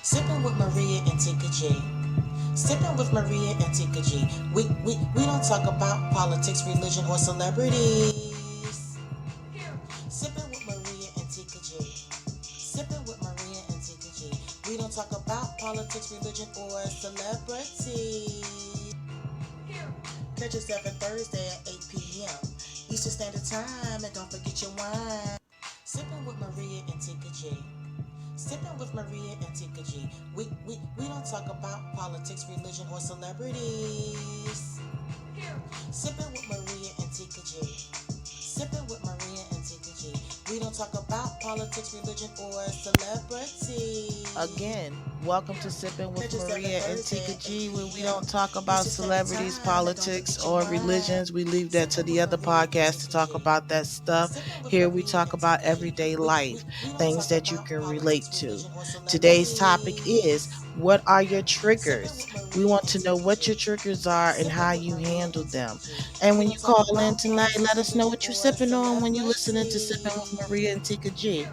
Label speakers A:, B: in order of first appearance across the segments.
A: Sipping with Maria and Tika G. Sipping with Maria and Tika G. We don't talk about politics, religion, or celebrities. Sipping with Maria and Tika G. Sipping with Maria and Tika G. We don't talk about politics, religion, or celebrities. Catch us every Thursday at 8 p.m. Eastern Standard Time, and don't forget your wine. Sipping with Maria and Tika G. Sipping with Maria and Tika G. We don't talk about politics, religion, or celebrities. Sipping with Maria and Tika G. Sipping with Maria and Tika G. We don't talk about politics, religion, or celebrities.
B: Again, welcome to Sipping with
A: Catch us every
B: Maria and
A: Thursday
B: Tika
A: at 8
B: G, where we
A: p.m.
B: don't talk about
A: Eastern Standard
B: celebrities,
A: Time, and don't
B: politics,
A: forget your
B: or
A: wine.
B: religions. We leave that to
A: Sipping
B: the
A: with
B: other
A: Maria and
B: podcasts to
A: Tika
B: talk
A: G.
B: about that stuff.
A: Sipping with
B: Here we
A: Maria
B: talk
A: and
B: about
A: Tika G.
B: everyday life,
A: We don't
B: things
A: talk
B: that you
A: about
B: can relate
A: politics,
B: to.
A: religion, or
B: Today's topic is,
A: celebrities.
B: what are your
A: Sipping
B: triggers?
A: with
B: We
A: Maria
B: want
A: and
B: to know
A: Tika
B: what
A: G.
B: your triggers are and how
A: Sipping with
B: you
A: Maria
B: handle
A: and Tika
B: them.
A: G.
B: And
A: We
B: when
A: don't
B: you
A: talk
B: call in
A: about
B: tonight, let
A: politics,
B: us know
A: religion,
B: what you're
A: or
B: sipping on when you're listening to Sipping with
A: celebrity.
B: Maria and Tika G.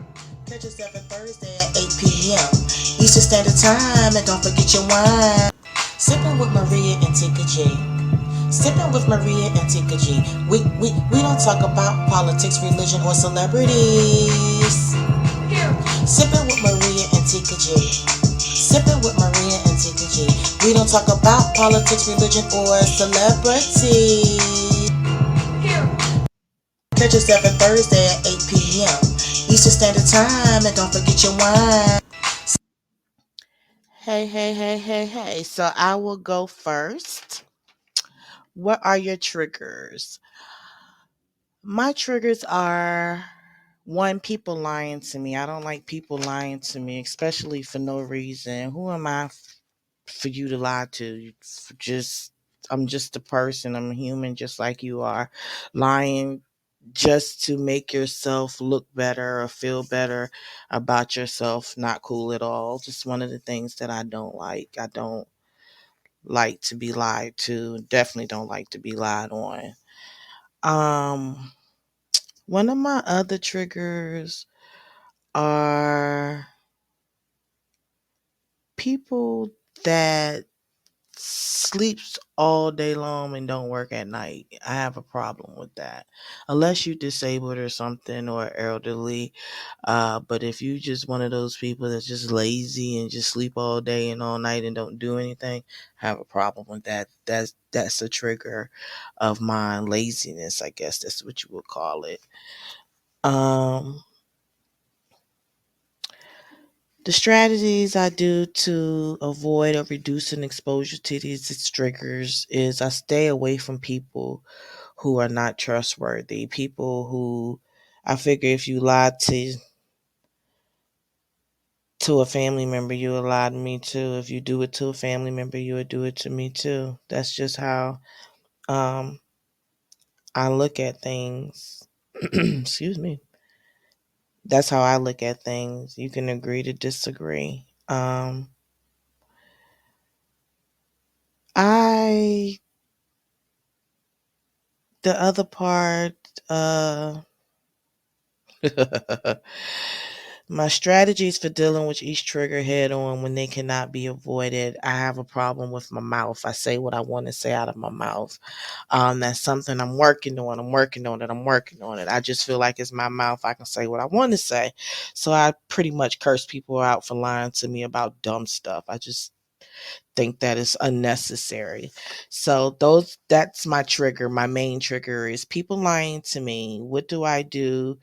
A: Catch us every Thursday at 8 p.m. Eastern Standard Time, and don't forget your wine. Sipping with Maria and Tika G. Sipping with Maria and Tika G. We don't talk about politics, religion, or celebrities. Sipping with Maria and Tika G. Sipping with Maria and Tika G. We don't talk about politics, religion, or celebrity. Catch us every Thursday at 8 p.m. Eastern Standard Time, and don't forget your wine.
B: Hey, hey, hey, hey, hey. So I will go first. What are your triggers? My triggers are one, people lying to me. I don't like people lying to me, especially for no reason. Who am I for you to lie to? Just I'm just a person. I'm a human just like you are. Lying just to make yourself look better or feel better about yourself, not cool at all. Just one of the things that I don't like. I don't like to be lied to. Definitely don't like to be lied on. Um One of my other triggers are people that sleeps all day long and don't work at night. I have a problem with that. Unless you disabled or something or elderly. But if you just one of those people that's just lazy and just sleep all day and all night and don't do anything, I have a problem with that. That's a trigger of mine. Laziness, I guess that's what you would call it. Um The strategies I do to avoid or reduce an exposure to these triggers is I stay away from people who are not trustworthy. People who I figure if you lie to a family member, you will lie to me too. If you do it to a family member, you would do it to me too. That's just how um, I look at things. Excuse me. That's how I look at things. You can agree to disagree. I The other part, my strategies for dealing with each trigger head on when they cannot be avoided. I have a problem with my mouth. I say what I want to say out of my mouth. That's something I'm working on. I'm working on it. I'm working on it. I just feel like it's my mouth. I can say what I want to say. So I pretty much curse people out for lying to me about dumb stuff. I just think that is unnecessary. So that's my trigger. My main trigger is people lying to me. What do I do?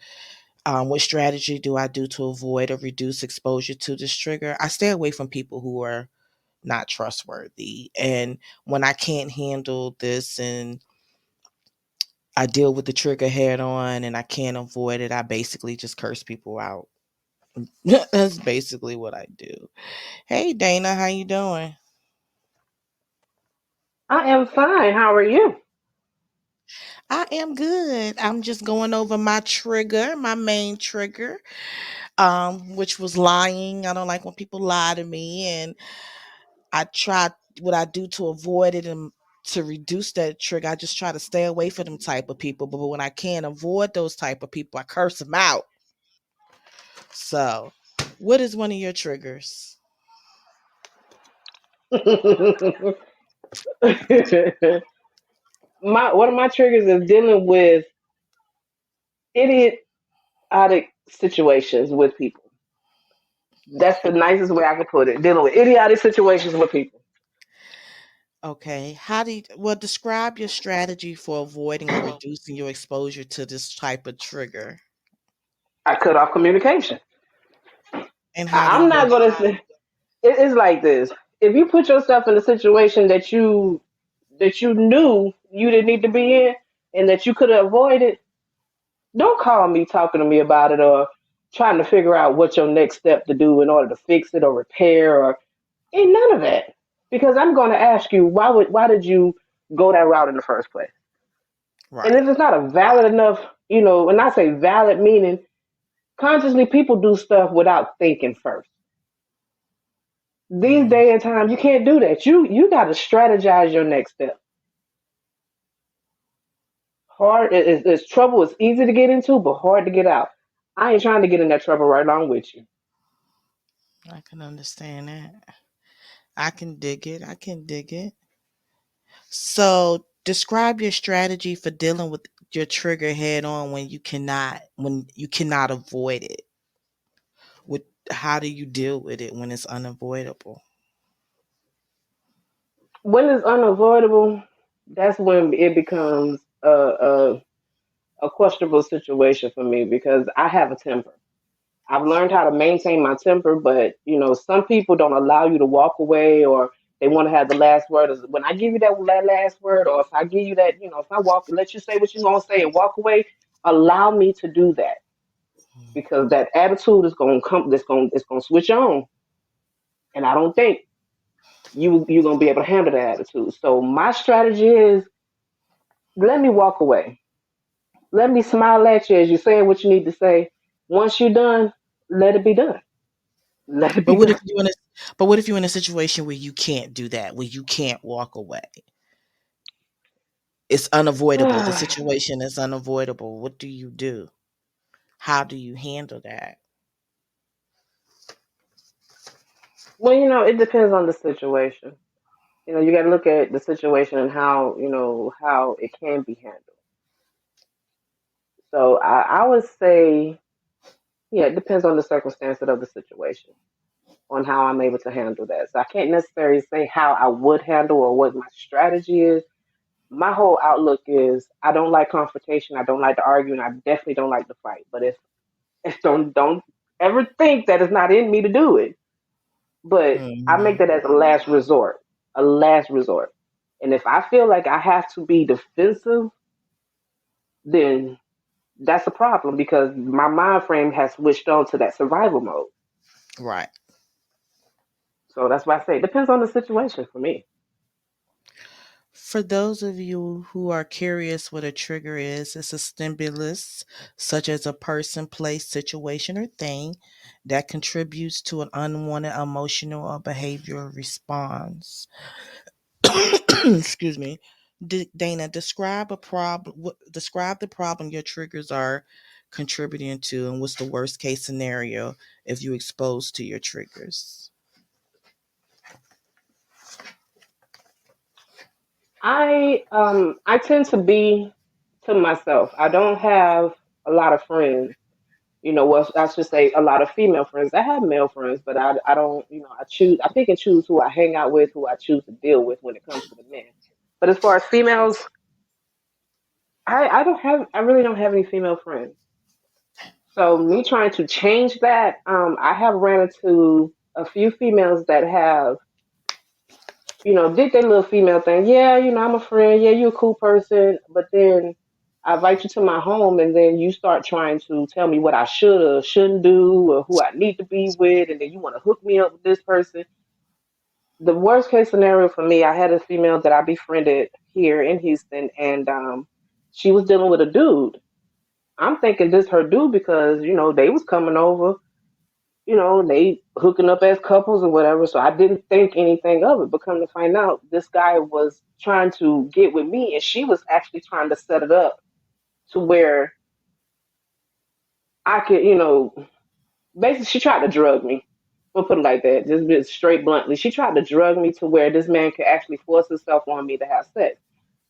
B: What strategy do I do to avoid or reduce exposure to this trigger? I stay away from people who are not trustworthy. And when I can't handle this and I deal with the trigger head on and I can't avoid it, I basically just curse people out. That's basically what I do. Hey Dana, how you doing?
C: I am fine. How are you?
B: I am good. I'm just going over my trigger, my main trigger, which was lying. I don't like when people lie to me, and I try what I do to avoid it and to reduce that trigger. I just try to stay away from them type of people. But when I can't avoid those type of people, I curse them out. So, what is one of your triggers?
C: My one of my triggers is dealing with idiotic situations with people. That's the nicest way I could put it. Dealing with idiotic situations with people.
B: Okay. How do you, well, describe your strategy for avoiding or reducing your exposure to this type of trigger,
C: I cut off communication.
B: and how do
C: I'm
B: you do
C: not gonna say it's like this. If you put yourself in a situation that you knew you didn't need to be in and that you could have avoided, don't call me talking to me about it or trying to figure out what your next step to do in order to fix it or repair or ain't none of that. Because I'm going to ask you why did you go that route in the first place? And
B: right?
C: if it's not a valid enough, when I say valid meaning consciously people do stuff without thinking first. These
B: Mm,
C: day and time you can't do that. You got to strategize your next step. Hard is trouble is easy to get into, but hard to get out. I ain't trying to get in that trouble right along with you.
B: I can understand that. I can dig it. I can dig it. So, describe your strategy for dealing with your trigger head on when you cannot avoid it. With how do you deal with it when it's unavoidable?
C: When it's unavoidable, that's when it becomes a questionable situation for me because I have a temper. I've learned how to maintain my temper, but some people don't allow you to walk away or they want to have the last word. When I give you that last word, or if I give you that, if I walk, let you say what you're gonna say and walk away, allow me to do that because that attitude is gonna come. It's gonna switch on, and I don't think you're gonna be able to handle that attitude. So my strategy is let me walk away. Let me smile at you as you're saying what you need to say. Once you're done, let it be done. Let it
B: But
C: be
B: what if
C: done.
B: you're in a but what if you're in a situation where you can't do that, where you can't walk away? It's unavoidable. The situation is unavoidable. What do you do? How do you handle that?
C: Well, it depends on the situation. You got to look at the situation and how it can be handled. So I would say, yeah, it depends on the circumstances of the situation on how I'm able to handle that. So I can't necessarily say how I would handle or what my strategy is. My whole outlook is I don't like confrontation. I don't like to argue, and I definitely don't like to fight. But if don't ever think that it's not in me to do it. But I make
B: Mhm.
C: that as a last resort. And if I feel like I have to be defensive, then that's a problem because my mind frame has switched on to that survival mode.
B: Right.
C: So that's why I say it depends on the situation for me.
B: For those of you who are curious what a trigger is, it's a stimulus, such as a person, place, situation, or thing, that contributes to an unwanted emotional or behavioral response. Excuse me. Dana, describe a problem. Describe the problem your triggers are contributing to, and what's the worst case scenario if you exposed to your triggers.
C: I tend to be to myself. I don't have a lot of friends. Well, I should say a lot of female friends. I have male friends, but I don't, I pick and choose who I hang out with, who I choose to deal with when it comes to the men. But as far as females, I really don't have any female friends. So me trying to change that, I have ran into a few females that have, did their little female thing. Yeah, I'm a friend. Yeah, you're a cool person. But then I invite you to my home, and then you start trying to tell me what I should or shouldn't do, or who I need to be with, and then you want to hook me up with this person. The worst case scenario for me, I had a female that I befriended here in Houston, and she was dealing with a dude. I'm thinking this her dude because they was coming over, they hooking up as couples or whatever. So I didn't think anything of it. But come to find out, this guy was trying to get with me, and she was actually trying to set it up to where I could, basically, she tried to drug me. We'll put it like that, just be straight bluntly. She tried to drug me to where this man could actually force himself on me to have sex.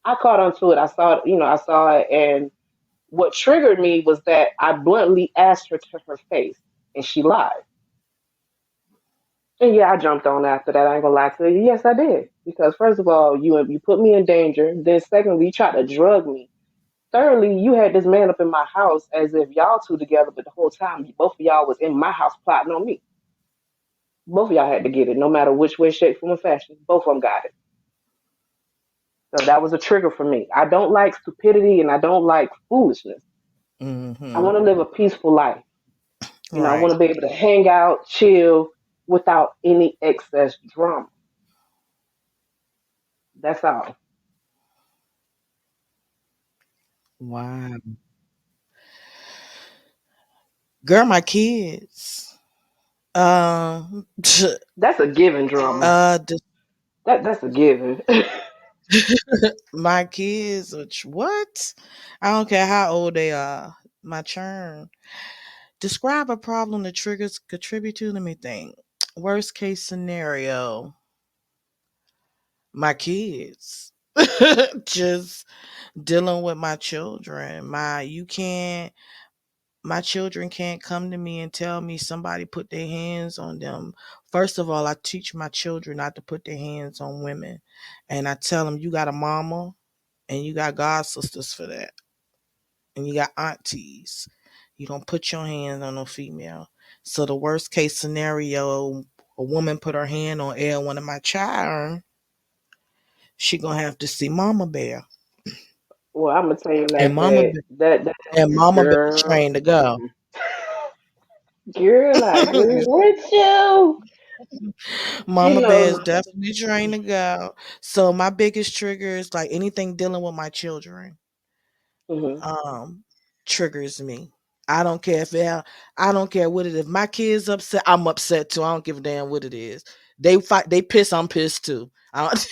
C: I caught onto it. I saw it, I saw it, and what triggered me was that I bluntly asked her to her face, and she lied. And yeah, I jumped on after that. I ain't gonna lie to you. Yes, I did. Because first of all, you put me in danger. Then secondly, you tried to drug me. Thirdly, you had this man up in my house as if y'all two together, but the whole time both of y'all was in my house plotting on me. Both of y'all had to get it, no matter which way, shape, form, or fashion. Both of them got it. So that was a trigger for me. I don't like stupidity and I don't like foolishness. I
B: Mm-hmm.
C: want to live a peaceful life. I
B: Right.
C: want to be able to hang out, chill, without any excess drama. That's all.
B: Wow. Girl, my kids. Um,
C: That's a given drama.
B: uh,
C: That's a given.
B: my kids, which what? I don't care how old they are. My churn. Describe a problem that triggers contribute to. Let me think. Worst case scenario. My kids. Just dealing with my children. My children can't come to me and tell me somebody put their hands on them. First of all, I teach my children not to put their hands on women. And I tell them, you got a mama and you got god sisters for that. And you got aunties. You don't put your hands on no female. So the worst case scenario, a woman put her hand on one of my child, she gonna have to see Mama Bear.
C: Well, I'm gonna tell you
B: And
C: like that. That
B: Mama Bear
C: girl,
B: trained to go.
C: girl, I agree with you. You
B: Mama Bear is
C: know.
B: definitely trained to go. So my biggest trigger is like anything dealing with my children.
C: Hmm.
B: Um, Triggers me. I don't care I don't care what it is. If my kids upset, I'm upset too. I don't give a damn what it is. They fight, they piss, I'm pissed too. I don't,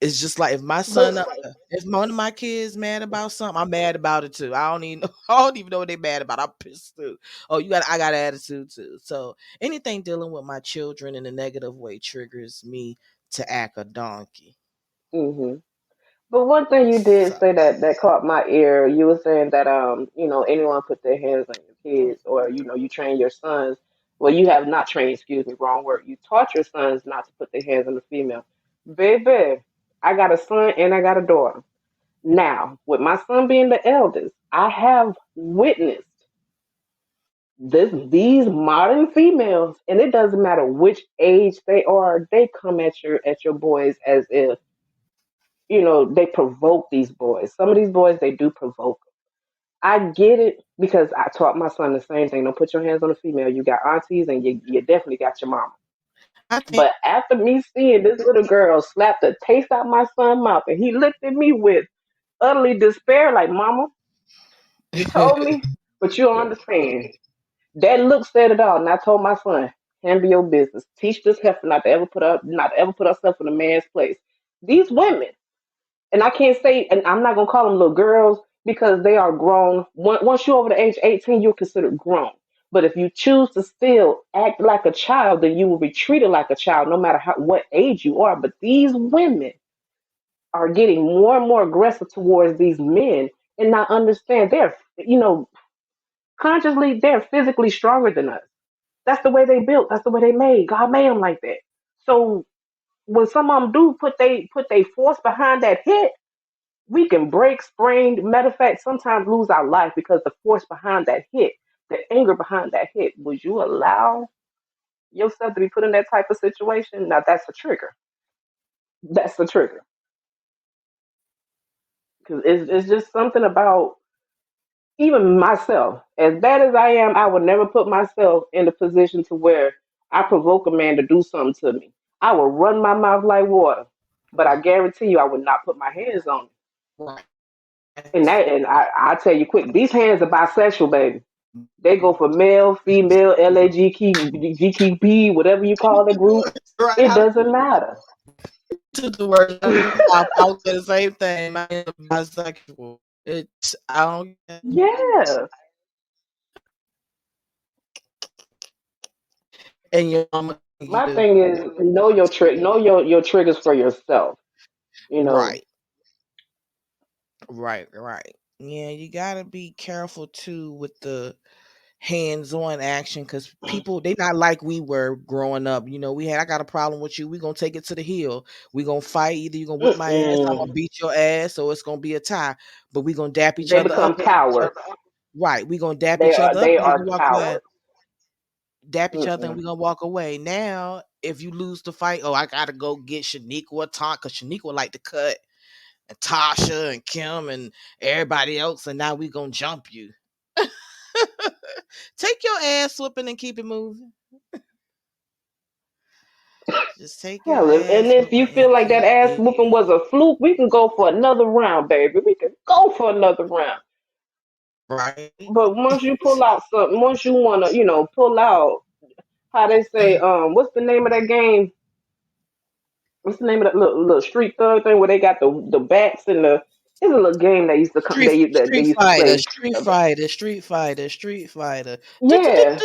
B: it's just like if my
C: But
B: son, if one of my kids mad about something, I'm mad about it too. I don't even I don't even know what they mad about. I'm pissed too. Oh, I got attitude too. So anything dealing with my children in a negative way triggers me to act a donkey.
C: hmm but one thing you did
B: So
C: say that caught my ear. You were saying that anyone put their hands on your kids, or you train your sons. Well, you have not trained. Excuse me, wrong word. You taught your sons not to put their hands on the female. Baby, I got a son and I got a daughter. Now, with my son being the eldest, I have witnessed these modern females, and it doesn't matter which age they are, they come at your boys as if they provoke these boys. Some of these boys they do provoke. I get it because I taught my son the same thing. Don't put your hands on a female. You got aunties, and you definitely got your mama.
B: I think
C: But after me seeing this little girl slap the taste out my son's mouth, and he looked at me with utterly despair, like, "Mama, you told me, but you don't understand." That look said it all. And I told my son, handle your business. Teach this heifer not to ever put herself in a man's place. These women, and I can't say, and I'm not gonna call them little girls because they are grown. Once you're over the age 18, you're considered grown. But if you choose to still act like a child, then you will be treated like a child, no matter what age you are. But these women are getting more and more aggressive towards these men and not understand consciously they're physically stronger than us. That's the way they built. That's the way they made. God made them like that. So when some of them do put they force behind that hit, we can break, sprain. Matter of fact, sometimes lose our life because the force behind that hit, the anger behind that hit. Would you allow yourself to be put in that type of situation? Now that's a trigger. That's the trigger because it's just something about even myself. As bad as I am, I would never put myself in a position to where I provoke a man to do something to me. I will run my mouth like water, but I guarantee you, I would not put my hands on it.
B: right.
C: I tell you quick, these hands are bisexual, baby. They go for male, female, LAGQ, whatever you call the group.
B: Right.
C: It doesn't matter.
B: To the word I would say the same thing. I am bisexual. It's I don't
C: Yeah.
B: And your mama think
C: My
B: you
C: thing is know your trick, know your triggers for yourself. You know,
B: right, right. Yeah, you gotta be careful too with the hands-on action because people they not like we were growing up. You know, I got a problem with you. We gonna take it to the hill. We gonna fight. Either you gonna whip my ass, I'm
C: mm-mm.
B: gonna beat your ass, or it's gonna be a tie. But we gonna dap each
C: They
B: other up.
C: become cowards.
B: Right, we gonna dap each other up
C: They
B: and we
C: are
B: gonna walk away.
C: cowards.
B: Dap each other and
C: Mm-mm.
B: we gonna walk away. Now, if you lose the fight, oh, I gotta go get Shaniqua a taunt because Shaniqua like to cut, and Tasha and Kim and everybody else, and now we gonna jump you. Take your ass whooping and keep it moving. Just take your
C: Hell, and
B: ass
C: if you
B: whooping
C: feel
B: and
C: like that
B: keep
C: ass
B: it
C: whooping was a fluke, we can go for another round, baby. We can go for another round.
B: right.
C: But once you pull out something, once you wanna, pull out how they say, what's the name of that game? What's the name of that little street thug thing where they got the bats and the? It's a little game that used to come. They
B: Street
C: used to
B: Fighter,
C: play.
B: Street Fighter, Street Fighter, Street Fighter.
C: Yeah,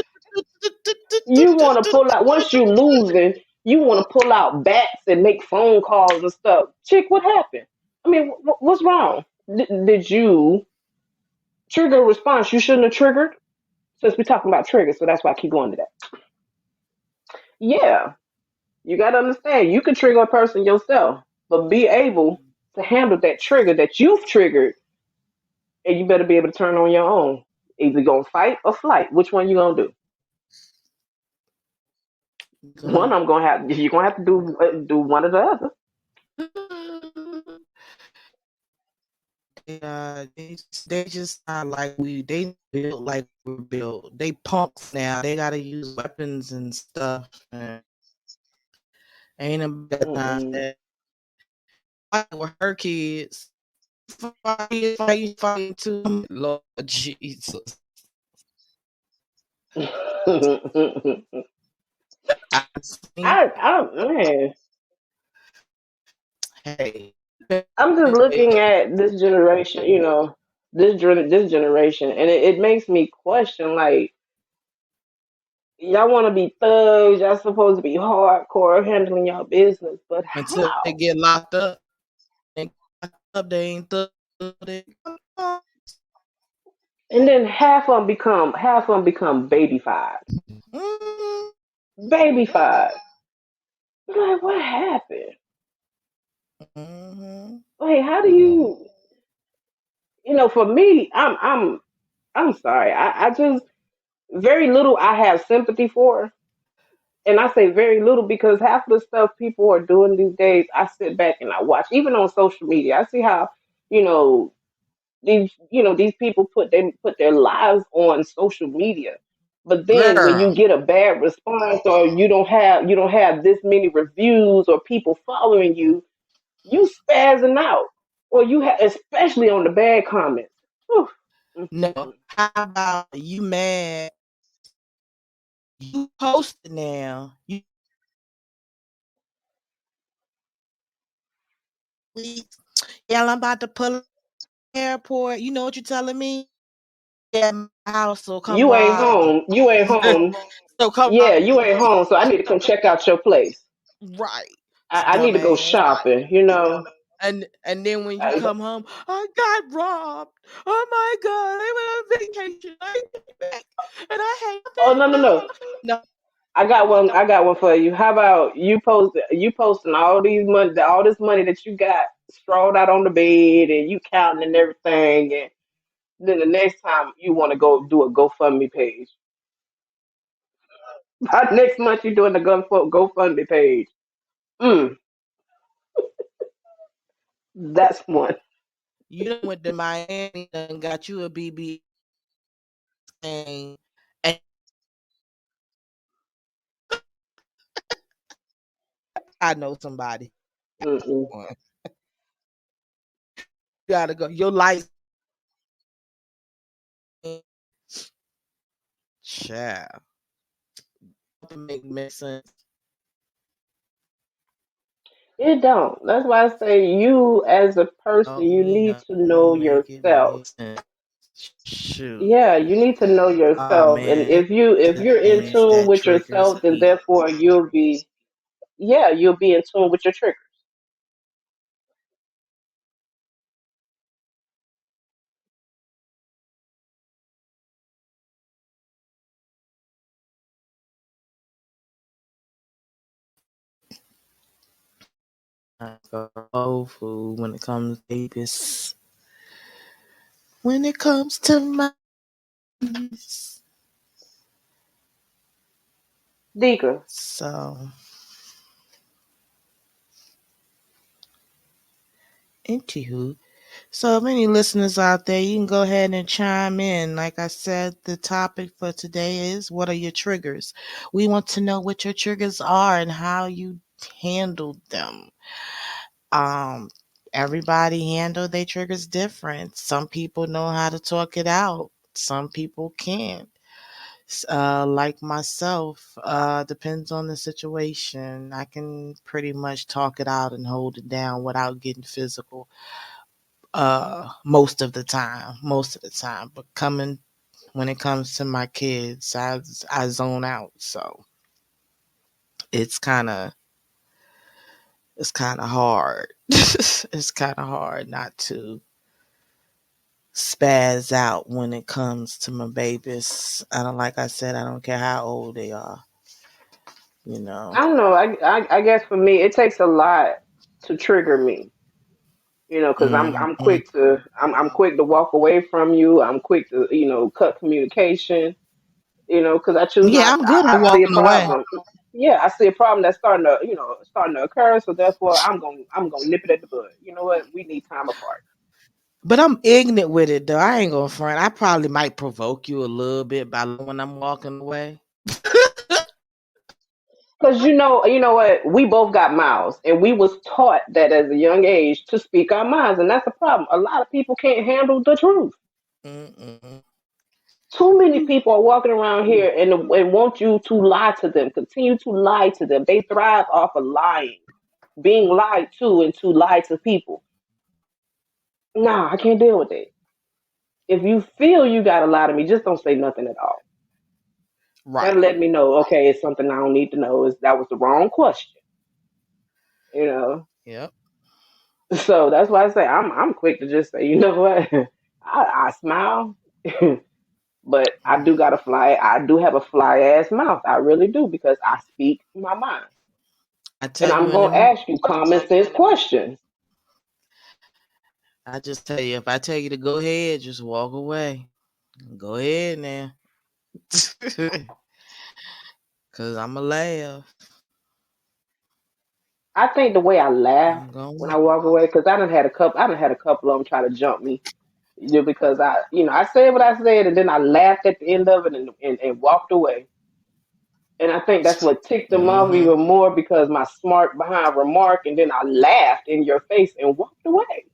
C: you want to pull out once you losing. You want to pull out bats and make phone calls and stuff. Chick, what happened? I mean, what's wrong? Did you trigger a response you shouldn't have triggered? Since we're talking about triggers, so that's why I keep going to that. Yeah, you got to understand. You can trigger a person yourself, but be able to handle that trigger that you've triggered, and you better be able to turn on your own. Either gonna fight or flight. Which one you gonna do? One
B: Gonna
C: I'm gonna have. You're gonna have to do one or the other.
B: they just not like they built like we're built. They punks now. They gotta use weapons and stuff. And ain't a better time for
C: Mm-mm.
B: that. Fight with her kids. Fighting too. Lord Jesus. I seen,
C: Man,
B: hey,
C: I'm just looking at this generation, this generation, and it makes me question, like, y'all want to be thugs, y'all supposed to be hardcore handling y'all business, but
B: until they
C: how?
B: get locked up. And up, they ain't they,
C: And then half of them become baby five,
B: mm,
C: baby five. Like, what happened?
B: mm-hmm.
C: Like, how do you? For me, I'm sorry. I just very little I have sympathy for. And I say very little because half of the stuff people are doing these days, I sit back and I watch. Even on social media, I see how, you know, these people put their lives on social media. But then when you
B: Girl,
C: get a bad response or you don't have this many reviews or people following you, you spazzing out. Or especially on the bad comments. Whew.
B: no. How about you mad? You posted now. You yeah, I'm about to pull up the airport. You know what you're telling me? Yeah, my house, so come
C: You ain't
B: rob me.
C: home. You ain't home.
B: So come
C: Yeah,
B: rob
C: you ain't
B: me.
C: home. So I need to come check out your place.
B: Right.
C: I need to go
B: Dumbass.
C: shopping.
B: And then when you
C: I,
B: come home, I got robbed. Oh my god, I went on vacation. I came back and I had
C: oh,
B: nothing.
C: no, no, no.
B: No,
C: I got one. I got one for you. How about you posting all this money that you got strawed out on the bed, and you counting and everything, and then the next time you want to go do a GoFundMe page. By next month you're doing the GoFundMe page. Mm, that's one.
B: you done went to Miami and got you a BB thing, and I know somebody.
C: Mm-mm.
B: You gotta go. Your life, child, make sense.
C: It don't. That's why I say you as a person,
B: Help
C: you
B: me
C: need
B: out
C: to
B: and
C: know
B: make it
C: yourself.
B: make sense. Shoot.
C: Yeah, you need to know
B: Oh
C: yourself, and
B: man, it
C: if you're in
B: things
C: tune
B: that
C: with
B: triggers
C: yourself, then
B: me.
C: therefore you'll be in tune with your triggers.
B: I go old food when it comes to babies. When it comes to my babies.
C: Dika,
B: So, anywho, so if any listeners out there, you can go ahead and chime in. Like I said, the topic for today is what are your triggers? We want to know what your triggers are and how you handle them. Um, Everybody handle their triggers different. Some people know how to talk it out. Some people can't. Like myself, depends on the situation. I can pretty much talk it out and hold it down without getting physical. Most of the time. But coming when it comes to my kids, I zone out. So it's kind of it's kind of hard. It's kind of hard not to spaz out when it comes to my babies. I don't like I said, I don't care how old they are, you know.
C: I don't know. I guess for me, it takes a lot to trigger me. Because I'm
B: Hmm.
C: quick to walk away from you. I'm quick to cut communication. Because I choose
B: Yeah,
C: not.
B: I'm good at
C: I see a
B: walking away.
C: problem. Yeah, I see a problem that's starting to occur. So therefore, I'm gonna nip it at the bud. You know what? We need time apart.
B: But I'm ignorant with it though. I ain't gonna front. I probably might provoke you a little bit by when I'm walking away.
C: Because you know what? We both got mouths, and we was taught that as a young age to speak our minds, and that's the problem. A lot of people can't handle the truth.
B: Mm-mm.
C: Too many people are walking around here and want you to lie to them. Continue to lie to them. They thrive off of lying, being lied to, and to lie to people. Nah, I can't deal with it. If you feel you got to lie to me, just don't say nothing at all. That'll
B: Right.
C: let me know. Okay, it's something I don't need to know. Is that was the wrong question? You know.
B: Yep.
C: So that's why I say I'm quick to just say, you know what? I smile, but I do got a fly. I do have a fly ass mouth. I really do because I speak my mind,
B: I tell
C: and
B: you
C: I'm
B: in
C: gonna
B: the
C: ask you common sense questions.
B: I just tell you if I tell you to go ahead, just walk away. Go ahead now. Cause I'ma laugh.
C: I think the way I laugh
B: I'm
C: when
B: going.
C: I walk away, because I done had a couple of them try to jump me, because I said what I said, and then I laughed at the end of it and walked away. And I think that's what ticked them off
B: Mm-hmm.
C: even more because my smart behind remark, and then I laughed in your face and walked away.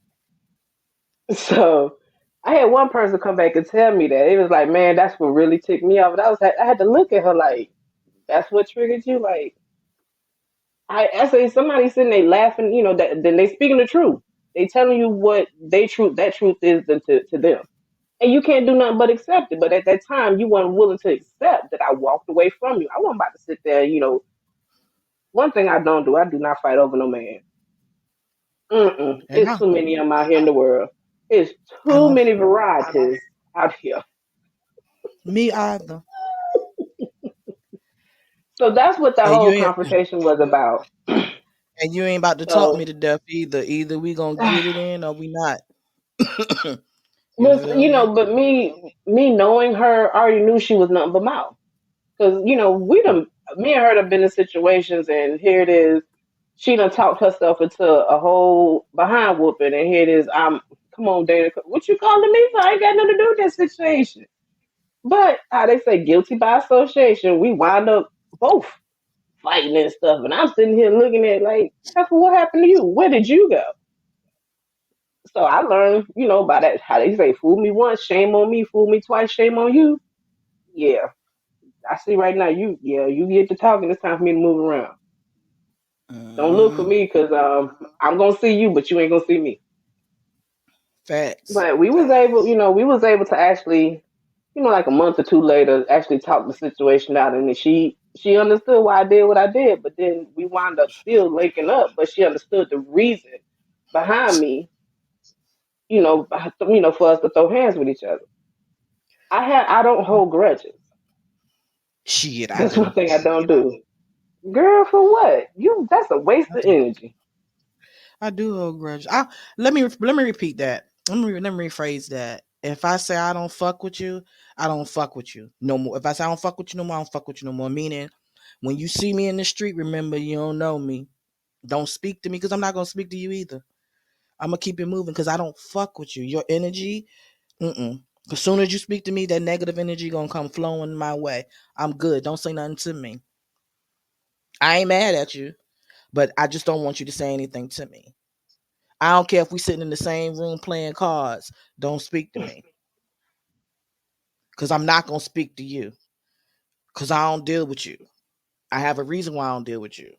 C: So I had one person come back and tell me that it was like, man, that's what really ticked me off. And I had to look at her like, that's what triggered you. Like I say, somebody sitting there laughing, that then they speaking the truth. They telling you what that truth is to them, and you can't do nothing but accept it. But at that time, you weren't willing to accept that I walked away from you. I wasn't about to sit there. One thing I don't do, I do not fight over no man. Mm-mm.
B: And
C: It's too many of them out here in the world. It's too
B: I'm
C: many varieties out here.
B: me either.
C: So that's what that
B: And you
C: whole
B: ain't
C: confrontation was about.
B: and you ain't about to talk
C: So,
B: me to death either. Either we gonna get it in or we not. You
C: was
B: feel me?
C: but me knowing her, I already knew she was nothing but mouth. Because me and her have been in situations, and here it is. She done talked herself into a whole behind whooping, and here it is. Come on, Dana, what you calling me for? I ain't got nothing to do with that situation. But how they say guilty by association, we wind up both fighting and stuff. And I'm sitting here looking at like, Heifer, what happened to you? Where did you go? So I learned, by that how they say, fool me once, shame on me, fool me twice, shame on you. Yeah. I see right now you get to talking, it's time for me to move around. Don't look for
B: Mm,
C: me because I'm gonna see you, but you ain't gonna see me.
B: Facts.
C: But we was able, we was able to actually, like a month or two later, actually talk the situation out, and then she understood why I did what I did. But then we wound up still linking up, but she understood the reason behind me, for us to throw hands with each other. I don't hold grudges.
B: Shit, I
C: That's
B: do.
C: one thing I don't do. Girl, for what? That's a waste
B: I
C: of
B: do.
C: energy.
B: I do hold grudge. Let me repeat that. Let me rephrase that. If I say I don't fuck with you, I don't fuck with you no more. If I say I don't fuck with you no more, I don't fuck with you no more. Meaning, when you see me in the street, remember you don't know me. Don't speak to me because I'm not gonna speak to you either. I'm gonna keep it moving because I don't fuck with you. Your energy, mm. As soon as you speak to me, that negative energy gonna come flowing my way. I'm good. Don't say nothing to me. I ain't mad at you, but I just don't want you to say anything to me. I don't care if we sitting in the same room playing cards. Don't speak to me because I'm not gonna speak to you because I don't deal with you. I have a reason why I don't deal with you.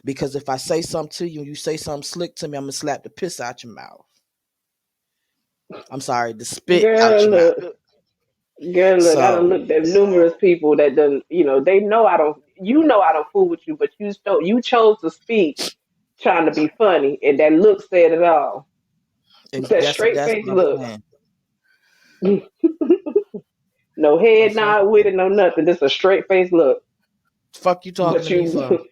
B: Because if I say something to you and you say something slick to me, I'm gonna slap the piss out your mouth. I'm sorry, the spit out
C: Girl,
B: your mouth.
C: look. I done
B: So
C: looked at numerous people that done, they know I don't. I don't fool with you, but you chose to speak trying to be funny, and that look said it all. That straight
B: that's
C: face
B: what I'm
C: look.
B: saying.
C: No
B: I'm
C: head
B: saying,
C: nod with it, no nothing. Just a straight face look.
B: fuck you talking
C: But
B: to me
C: you,
B: for?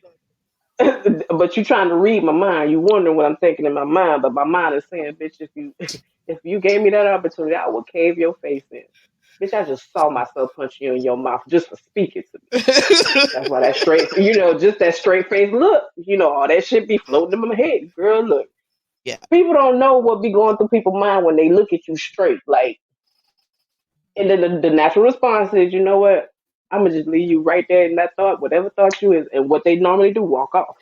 C: but you trying to read my mind. You wondering what I'm thinking in my mind, but my mind is saying, bitch, if you if you gave me that opportunity, I would cave your face in. Bitch, I just saw myself punch you in your mouth just for speaking to me. That's why that straight, just that straight face look. All that shit be floating in my head. Girl, look.
B: Yeah,
C: People don't know what be going through people's mind when they look at you straight. Like, and then the natural response is, you know what? I'm gonna just leave you right there in that thought, whatever thought you is, and what they normally do, walk off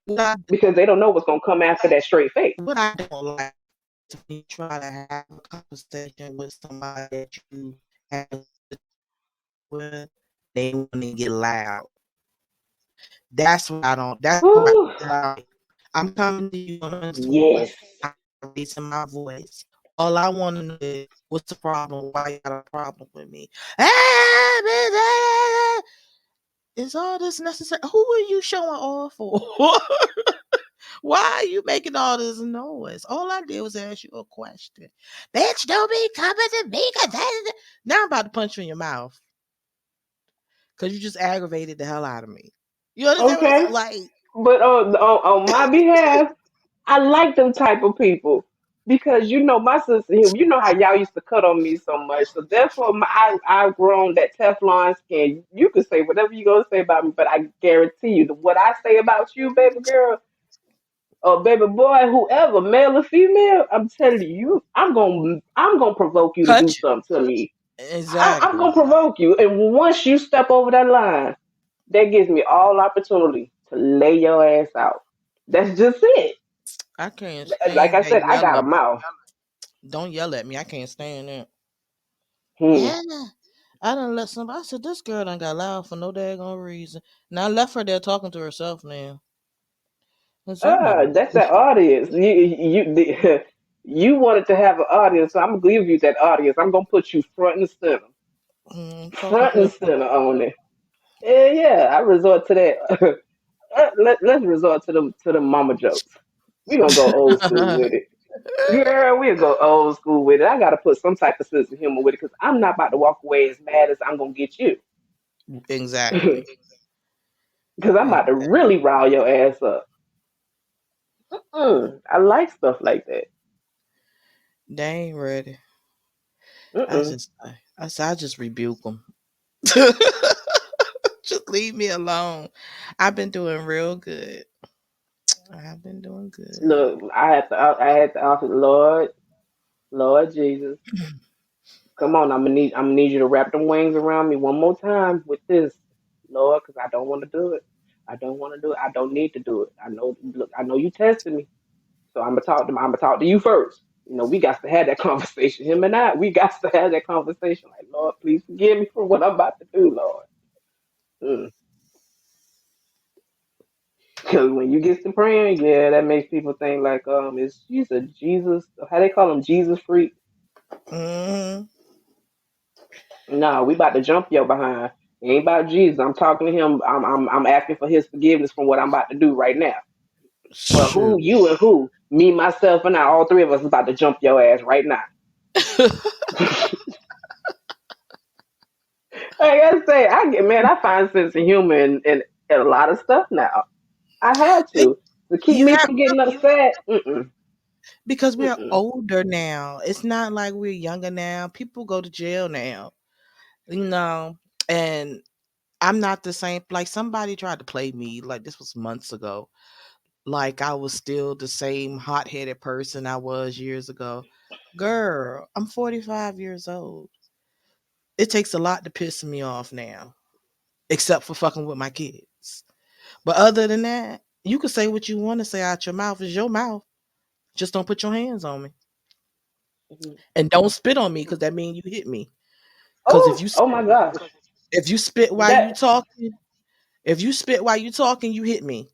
B: what I
C: because they don't know what's gonna come after that straight face.
B: what I don't like is when you try to have a conversation with somebody that you have with, they want to get loud. That's what I don't. That's what
C: Whew.
B: I'm coming to you
C: Yes.
B: I'm raising my voice. All I want to know is what's the problem? Why you got a problem with me? Is all this necessary? Who are you showing off for? Why are you making all this noise? All I did was ask you a question. Bitch, don't be coming to me. Now I'm about to punch you in your mouth because you just aggravated the hell out of me. You understand what I'm saying?
C: Okay.
B: Like,
C: But on my behalf, I like them type of people because my sister, how y'all used to cut on me so much. So therefore, I've grown that Teflon skin. You can say whatever you gonna say about me, but I guarantee you that what I say about you, baby girl, or baby boy, whoever, male or female, I'm telling you, I'm gonna provoke you to do
B: punch
C: something to me. I'm
B: exactly.
C: gonna provoke you, and once you step over that line, that gives me all opportunity to lay your ass out. That's just it.
B: I can't
C: Like
B: stand
C: I
B: that
C: said, I got a
B: yelling.
C: mouth.
B: Don't yell at me. I can't stand that.
C: Hmm.
B: Yeah. I done let somebody. I said this girl done got loud for no daggone reason. Now I left her there talking to herself now. Cause you know.
C: That's that audience. You wanted to have an audience, so I'm gonna give you that audience. I'm gonna put you front and center,
B: Talking
C: front
B: to
C: and
B: herself.
C: center on it. Yeah. I resort to that. Let's resort to the mama jokes. We gonna go old school with it. Girl, we'll go old school with it. I gotta put some type of sense of humor with it because I'm not about to walk away as mad as I'm gonna get you.
B: Exactly.
C: Because I'm about to
B: Exactly.
C: really rile your ass up. I like stuff like that.
B: They ain't ready. I
C: Mm-mm.
B: just, I just rebuke them. Just leave me alone. I've been doing real good. I've been doing good.
C: Look, I had to offer, Lord Jesus, come on, I'm gonna need you to wrap them wings around me one more time with this, Lord, because I don't want to do it. I don't want to do it. I don't need to do it. I know. Look, I know you tested me, so I'm gonna talk to you first. We got to have that conversation. Him and I, we got to have that conversation. Like, Lord, please forgive me for what I'm about to do, Lord. Mm. Because when you get to praying, yeah, that makes people think like, is she's a Jesus? How they call him, Jesus freak?
B: Hmm.
C: No, we about to jump your behind. It ain't about Jesus. I'm talking to him. I'm asking for his forgiveness from what I'm about to do right now. But who,
B: Shoot.
C: you and who? Me, myself, and I, all three of us is about to jump your ass right now. Like I say, I get man, I find sense of humor in a lot of stuff now. I had to keep
B: You
C: me
B: have
C: from getting upset. Mm-mm,
B: because we are
C: mm-mm.
B: older now. It's not like we're younger now. People go to jail now, you know. And I'm not the same. Like somebody tried to play me. Like this was months ago. Like I was still the same hot headed person I was years ago. Girl, I'm 45 years old. It takes a lot to piss me off now, except for fucking with my kids. But other than that, you can say what you want to say out your mouth. It's your mouth. Just don't put your hands on me.
C: Mhm.
B: And don't spit on me because that means you hit me. Because
C: Oh, oh my gosh.
B: if you spit while you
C: That
B: talking, if you spit while you talking, you hit me.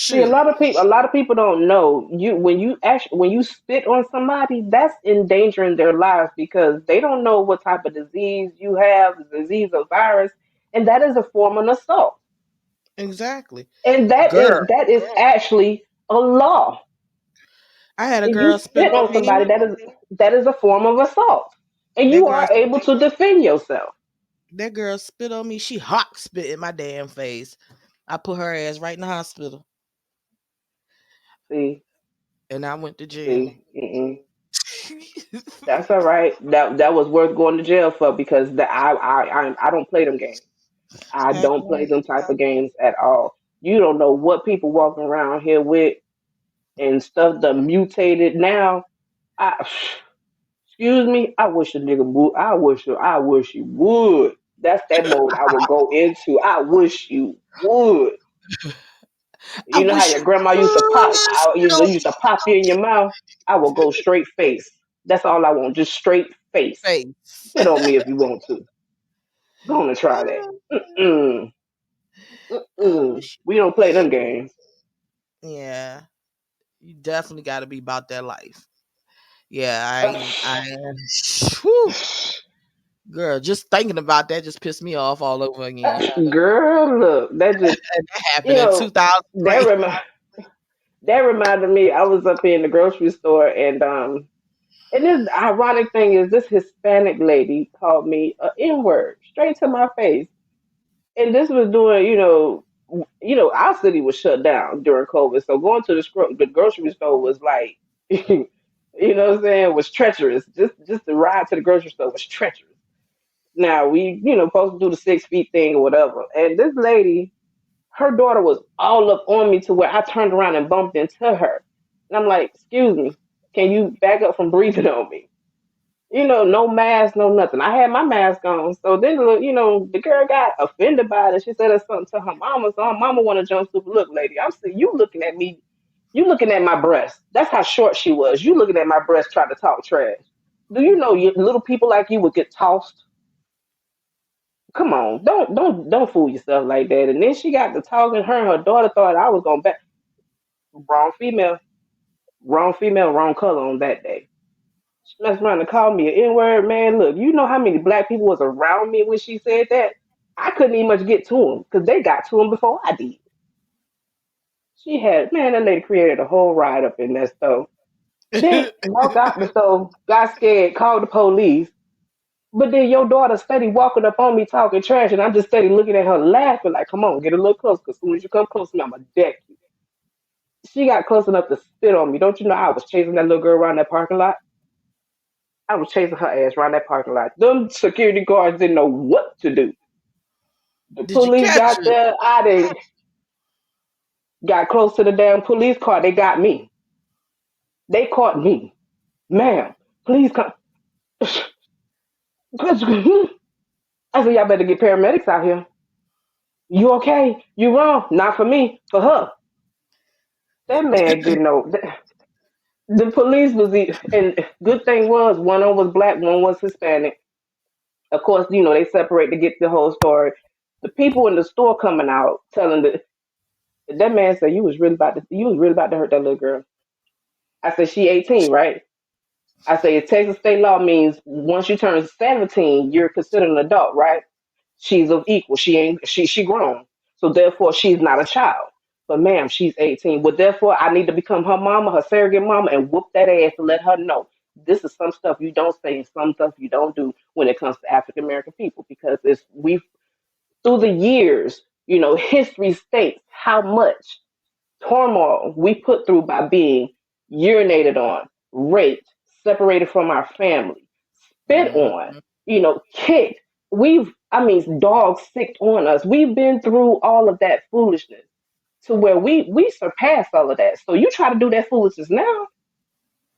C: See,
B: Shoot.
C: a lot of people don't know you when you spit on somebody, that's endangering their lives because they don't know what type of disease you have, disease or virus, and that is a form of assault,
B: Exactly.
C: and
B: Girl.
C: that is actually a law.
B: I had a
C: If you
B: girl spit
C: spit
B: on
C: on somebody,
B: me.
C: that is a form of assault, and
B: That
C: you
B: girl
C: are able to defend yourself.
B: that girl spit on me. She hot spit in my damn face. I put her ass right in the hospital
C: See,
B: and I went to jail.
C: see, that's all right. That was worth going to jail for because I don't play them games. I
B: Heck
C: don't play
B: no.
C: them type of games at all. You don't know what people walking around here with and stuff that mutated now. I, excuse me. I wish a nigga would. I wish you would. That's that mode I would go into. I wish you would.
B: I
C: You know how
B: wish
C: your
B: you
C: grandma used to
B: would
C: pop,
B: spit on
C: used to pop you in your mouth. I will go straight face. That's all I want. Just straight face.
B: my face.
C: Spit on me if you want to. Go on and try that. Mm-mm.
B: I
C: Mm-mm.
B: wish
C: We don't play them games.
B: Yeah. You definitely gotta be about that life. Yeah, I whew, girl, just thinking about that just pissed me off all over again.
C: Girl, look, that just
B: And that
C: you
B: happened in
C: know that
B: 2003.
C: remind that reminded me. I was up in the grocery store and this ironic thing is this Hispanic lady called me a N word straight to my face, and this was doing our city was shut down during COVID, so going to the grocery store was like what I'm saying, was treacherous. Just the ride to the grocery store was treacherous. Now we supposed to do the 6 feet thing or whatever, and this lady, her daughter was all up on me to where I turned around and bumped into her. And I'm like, excuse me, can you back up from breathing on me? No mask, no nothing. I had my mask on. So then, the girl got offended by it. She said it's something to her mama. So her mama want to jump super. Look, lady, I'm saying you looking at me. You looking at my breast. That's how short she was. You looking at my breast trying to talk trash. Do you know little people like you would get tossed? Come on, don't fool yourself like that. And then she got to talking. Her and her daughter thought I was gonna back. Wrong female, wrong female, wrong color on that day. She messed around and called me an N word, man. Look, you know how many black people was around me when she said that? I couldn't even much get to them because they got to them before I did. She had, man, that lady created a whole ride up in that stove. Then walked out the stove, got scared, called the police. But then your daughter steady walking up on me talking trash, and I'm just steady looking at her laughing like, come on, get a little close, because as soon as you come close to me, I'm going to deck you. She got close enough to spit on me. Don't you know I was chasing that little girl around that parking lot? I was chasing her ass around that parking lot. Them security guards didn't know what to do. The
B: Did you
C: police
B: catch
C: got
B: it?
C: there. I didn't got close to the damn police car. They got me. They caught me. Ma'am, please come. I said, y'all better get paramedics out here. You okay? You wrong? Not for me, for her. That man didn't know. The police was and good thing was one of them was black, one was Hispanic. Of course, they separate to get the whole story. The people in the store coming out telling That man said you was really about to hurt that little girl. I said she 18, right? I say Texas state law means once you turn 17, you're considered an adult, right? She's of equal. She grown. So therefore she's not a child. But ma'am, she's 18. Well, therefore I need to become her mama, her surrogate mama, and whoop that ass and let her know this is some stuff you don't say and some stuff you don't do when it comes to African American people because it's we've through the years, history states how much turmoil we put through by being urinated on, raped, separated from our family, spit on,
B: Mm-hmm.
C: kicked. I mean, dogs sicked on us. We've been through all of that foolishness to where we surpassed all of that. So you try to do that foolishness now,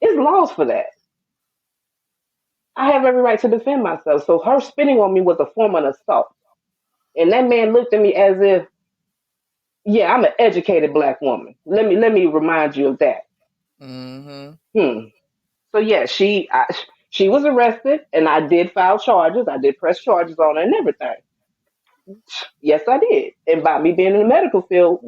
C: it's laws for that. I have every right to defend myself. So her spitting on me was a form of assault. And that man looked at me as if, yeah, I'm an educated black woman. Let me remind you of that.
B: Mm-hmm.
C: Hmm. So yeah, she was arrested, and I did file charges. I did press charges on her and everything. Yes, I did. And by me being in the medical field,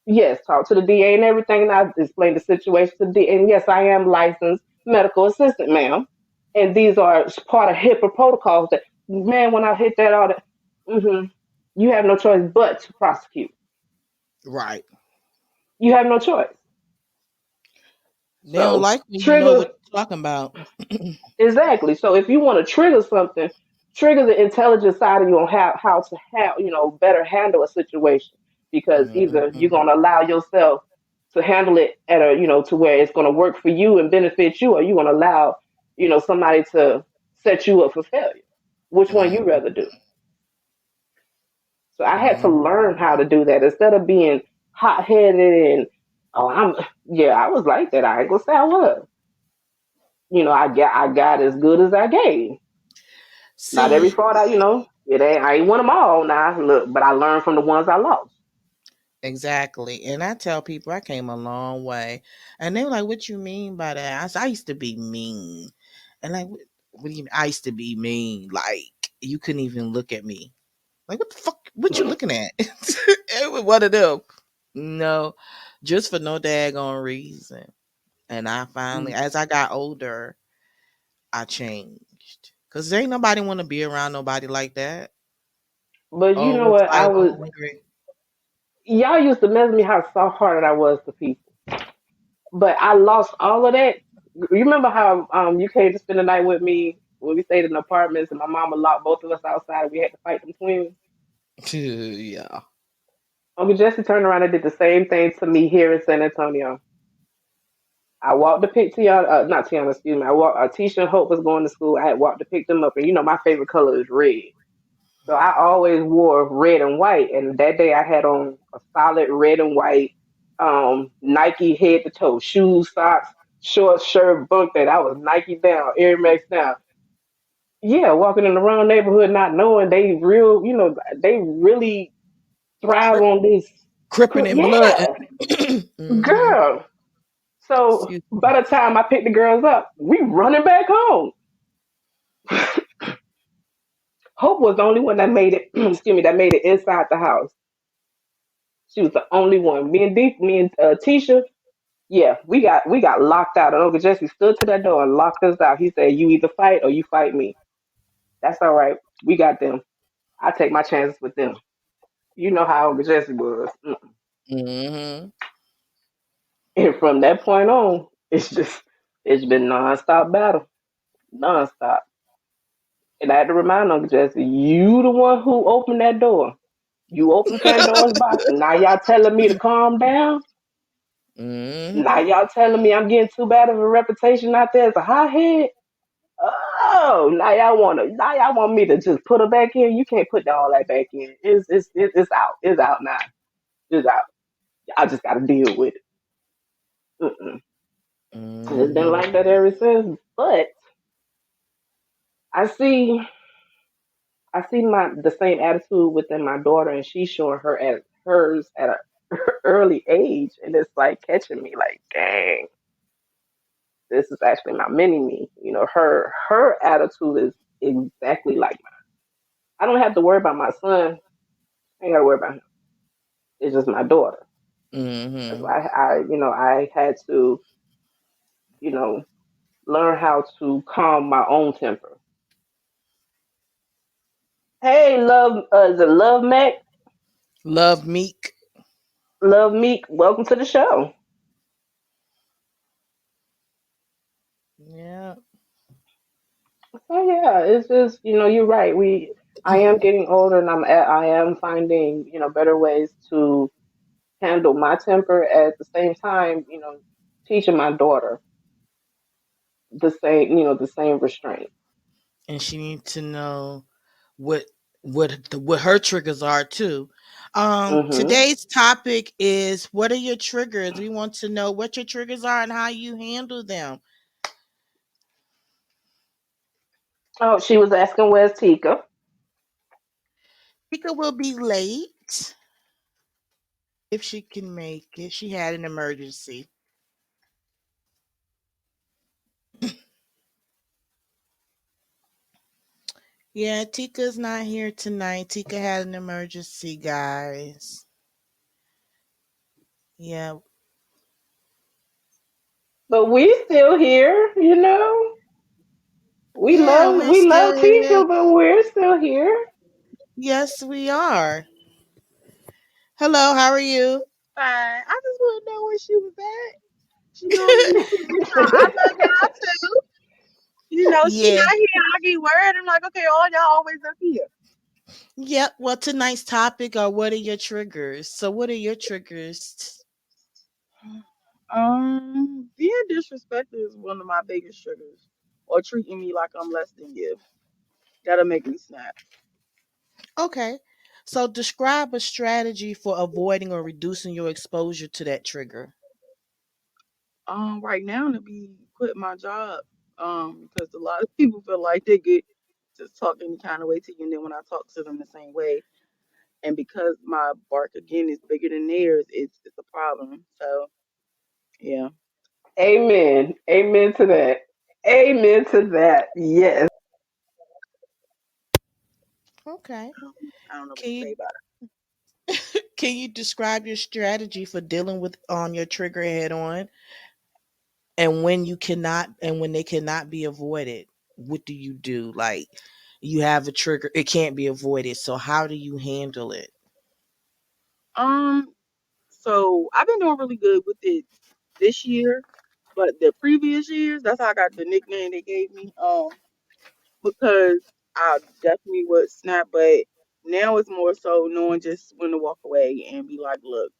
C: yes, talk to the DA and everything, and I explained the situation to the DA. And yes, I am licensed medical assistant, ma'am. And these are part of HIPAA protocols. That man, when I hit that, all that, you have no choice but to prosecute.
B: Right.
C: You have no choice.
B: They don't
C: So
B: like when you know
C: trigger
B: what you're talking about.
C: exactly. So if you want to trigger something, trigger the intelligence side of you on how to have better handle a situation because either you're
B: Mm-hmm.
C: gonna allow yourself to handle it at a to where it's gonna work for you and benefit you, or you're gonna allow somebody to set you up for failure. Which one you rather do? So I had to
B: Mm-hmm.
C: learn how to do that instead of being hot headed and oh I'm yeah I was like that. I ain't gonna say I was. I got as good as I gave. Not every
B: See,
C: fraud it ain't I ain't won them all now. Look, but I learned from the ones I lost.
B: exactly. And I tell people I came a long way. And they were like, what you mean by that? I said, I used to be mean. And like, what do you mean? I used to be mean. Like, you couldn't even look at me. Like, what the fuck? What you looking at? It was one of them. No, just for no daggone reason. And I finally, as I got older, I changed. Cause there ain't nobody want to be around nobody like that.
C: But you know
B: Always
C: what?
B: fighting, angry.
C: Y'all used to mess me how soft hearted I was to people. But I lost all of that. You remember how you came to spend the night with me when we stayed in apartments and my mama locked both of us outside and we had to fight them twins?
B: Yeah.
C: Uncle Jesse turned around and did the same thing to me here in San Antonio. I walked to pick Tiana, not Tiana, excuse me. I walked. Tisha and Hope was going to school. I had walked to pick them up, and my favorite color is red. So I always wore red and white. And that day I had on a solid red and white Nike head to toe, shoes, socks, short shirt, book that I was Nike down, Air Max down. Yeah, walking in the wrong neighborhood, not knowing they really thrive
B: Crip,
C: on this.
B: cripping in blood.
C: Yeah,
B: Hmm.
C: girl. So
B: Excuse me.
C: by the time I picked the girls up, we running back home. Hope was the only one that made it. Excuse me, that made it inside the house. She was the only one. Me and Tisha, yeah, we got locked out. And Uncle Jesse stood to that door and locked us out. He said, "You either fight or you fight me." That's all right. We got them. I take my chances with them. You know how Uncle Jesse was.
B: Hmm.
C: And from that point on, it's been nonstop battle, nonstop. And I had to remind Uncle Jesse, you the one who opened that door. You opened Pandora's box, and now y'all telling me to calm down.
B: Hmm.
C: Now y'all telling me I'm getting too bad of a reputation out there as a hothead. Oh, now y'all want me to just put her back in. You can't put all that back in. It's out. It's out now. It's out. I just got to deal with it. Mm-mm. And it's been
B: Hmm.
C: like that ever since. But I see, I see the same attitude within my daughter, and she's showing hers at a early age, and it's like catching me. Like, dang, this is actually my mini me. Her attitude is exactly like mine. I don't have to worry about my son. I ain't got to worry about him. It's just my daughter. That's
B: Mm-hmm.
C: why I had to, you know, learn how to calm my own temper. Hey, love, is it Love Mac?
B: Love Meek.
C: Love Meek, welcome to the show.
B: Yeah.
C: So yeah, it's just you're right. I am getting older, and I am finding better ways to handle my temper. At the same time, teaching my daughter the same restraint.
B: And she needs to know what what her triggers are too.
C: Hmm.
B: Today's topic is, what are your triggers? We want to know what your triggers are and how you handle them.
C: Oh, she was asking where's Tika.
B: Tika will be late if she can make it. She had an emergency. Yeah, Tika's not here tonight. Tika had an emergency, guys. Yeah.
C: But we still here. We
B: Yeah,
C: love
B: we're
C: we
B: still
C: love
B: here.
C: Tika, but we're still here.
B: Yes, we are. Hello, how are you?
D: Fine. I just want to know where she was at. She normally be here, so I love y'all too. She
B: Yeah.
D: not here. I get worried. I'm like, okay, all y'all always up here.
B: Yep. Well, tonight's topic are, what are your triggers? So, what are your triggers?
D: Being disrespected is one of my biggest triggers, or treating me like I'm less than you. That'll make me snap.
B: Okay. So, describe a strategy for avoiding or reducing your exposure to that trigger.
D: Right now to be quit my job. Because a lot of people feel like they get just talk any kind of way to you, and then when I talk to them the same way, and because my bark again is bigger than theirs, it's a problem. So yeah.
C: Amen. Amen to that. Amen to that. Yes.
B: Okay.
D: I don't know what
B: Can
D: to say
B: you
D: about
B: can you describe your strategy for dealing with your trigger head on, and when they cannot be avoided? What do you do? Like, you have a trigger, it can't be avoided. So, how do you handle it?
D: it. So I've been doing really good with it this year, but the previous years, that's how I got the nickname they gave me. Because I definitely would snap, but now it's more so knowing just when to walk away and be like, look,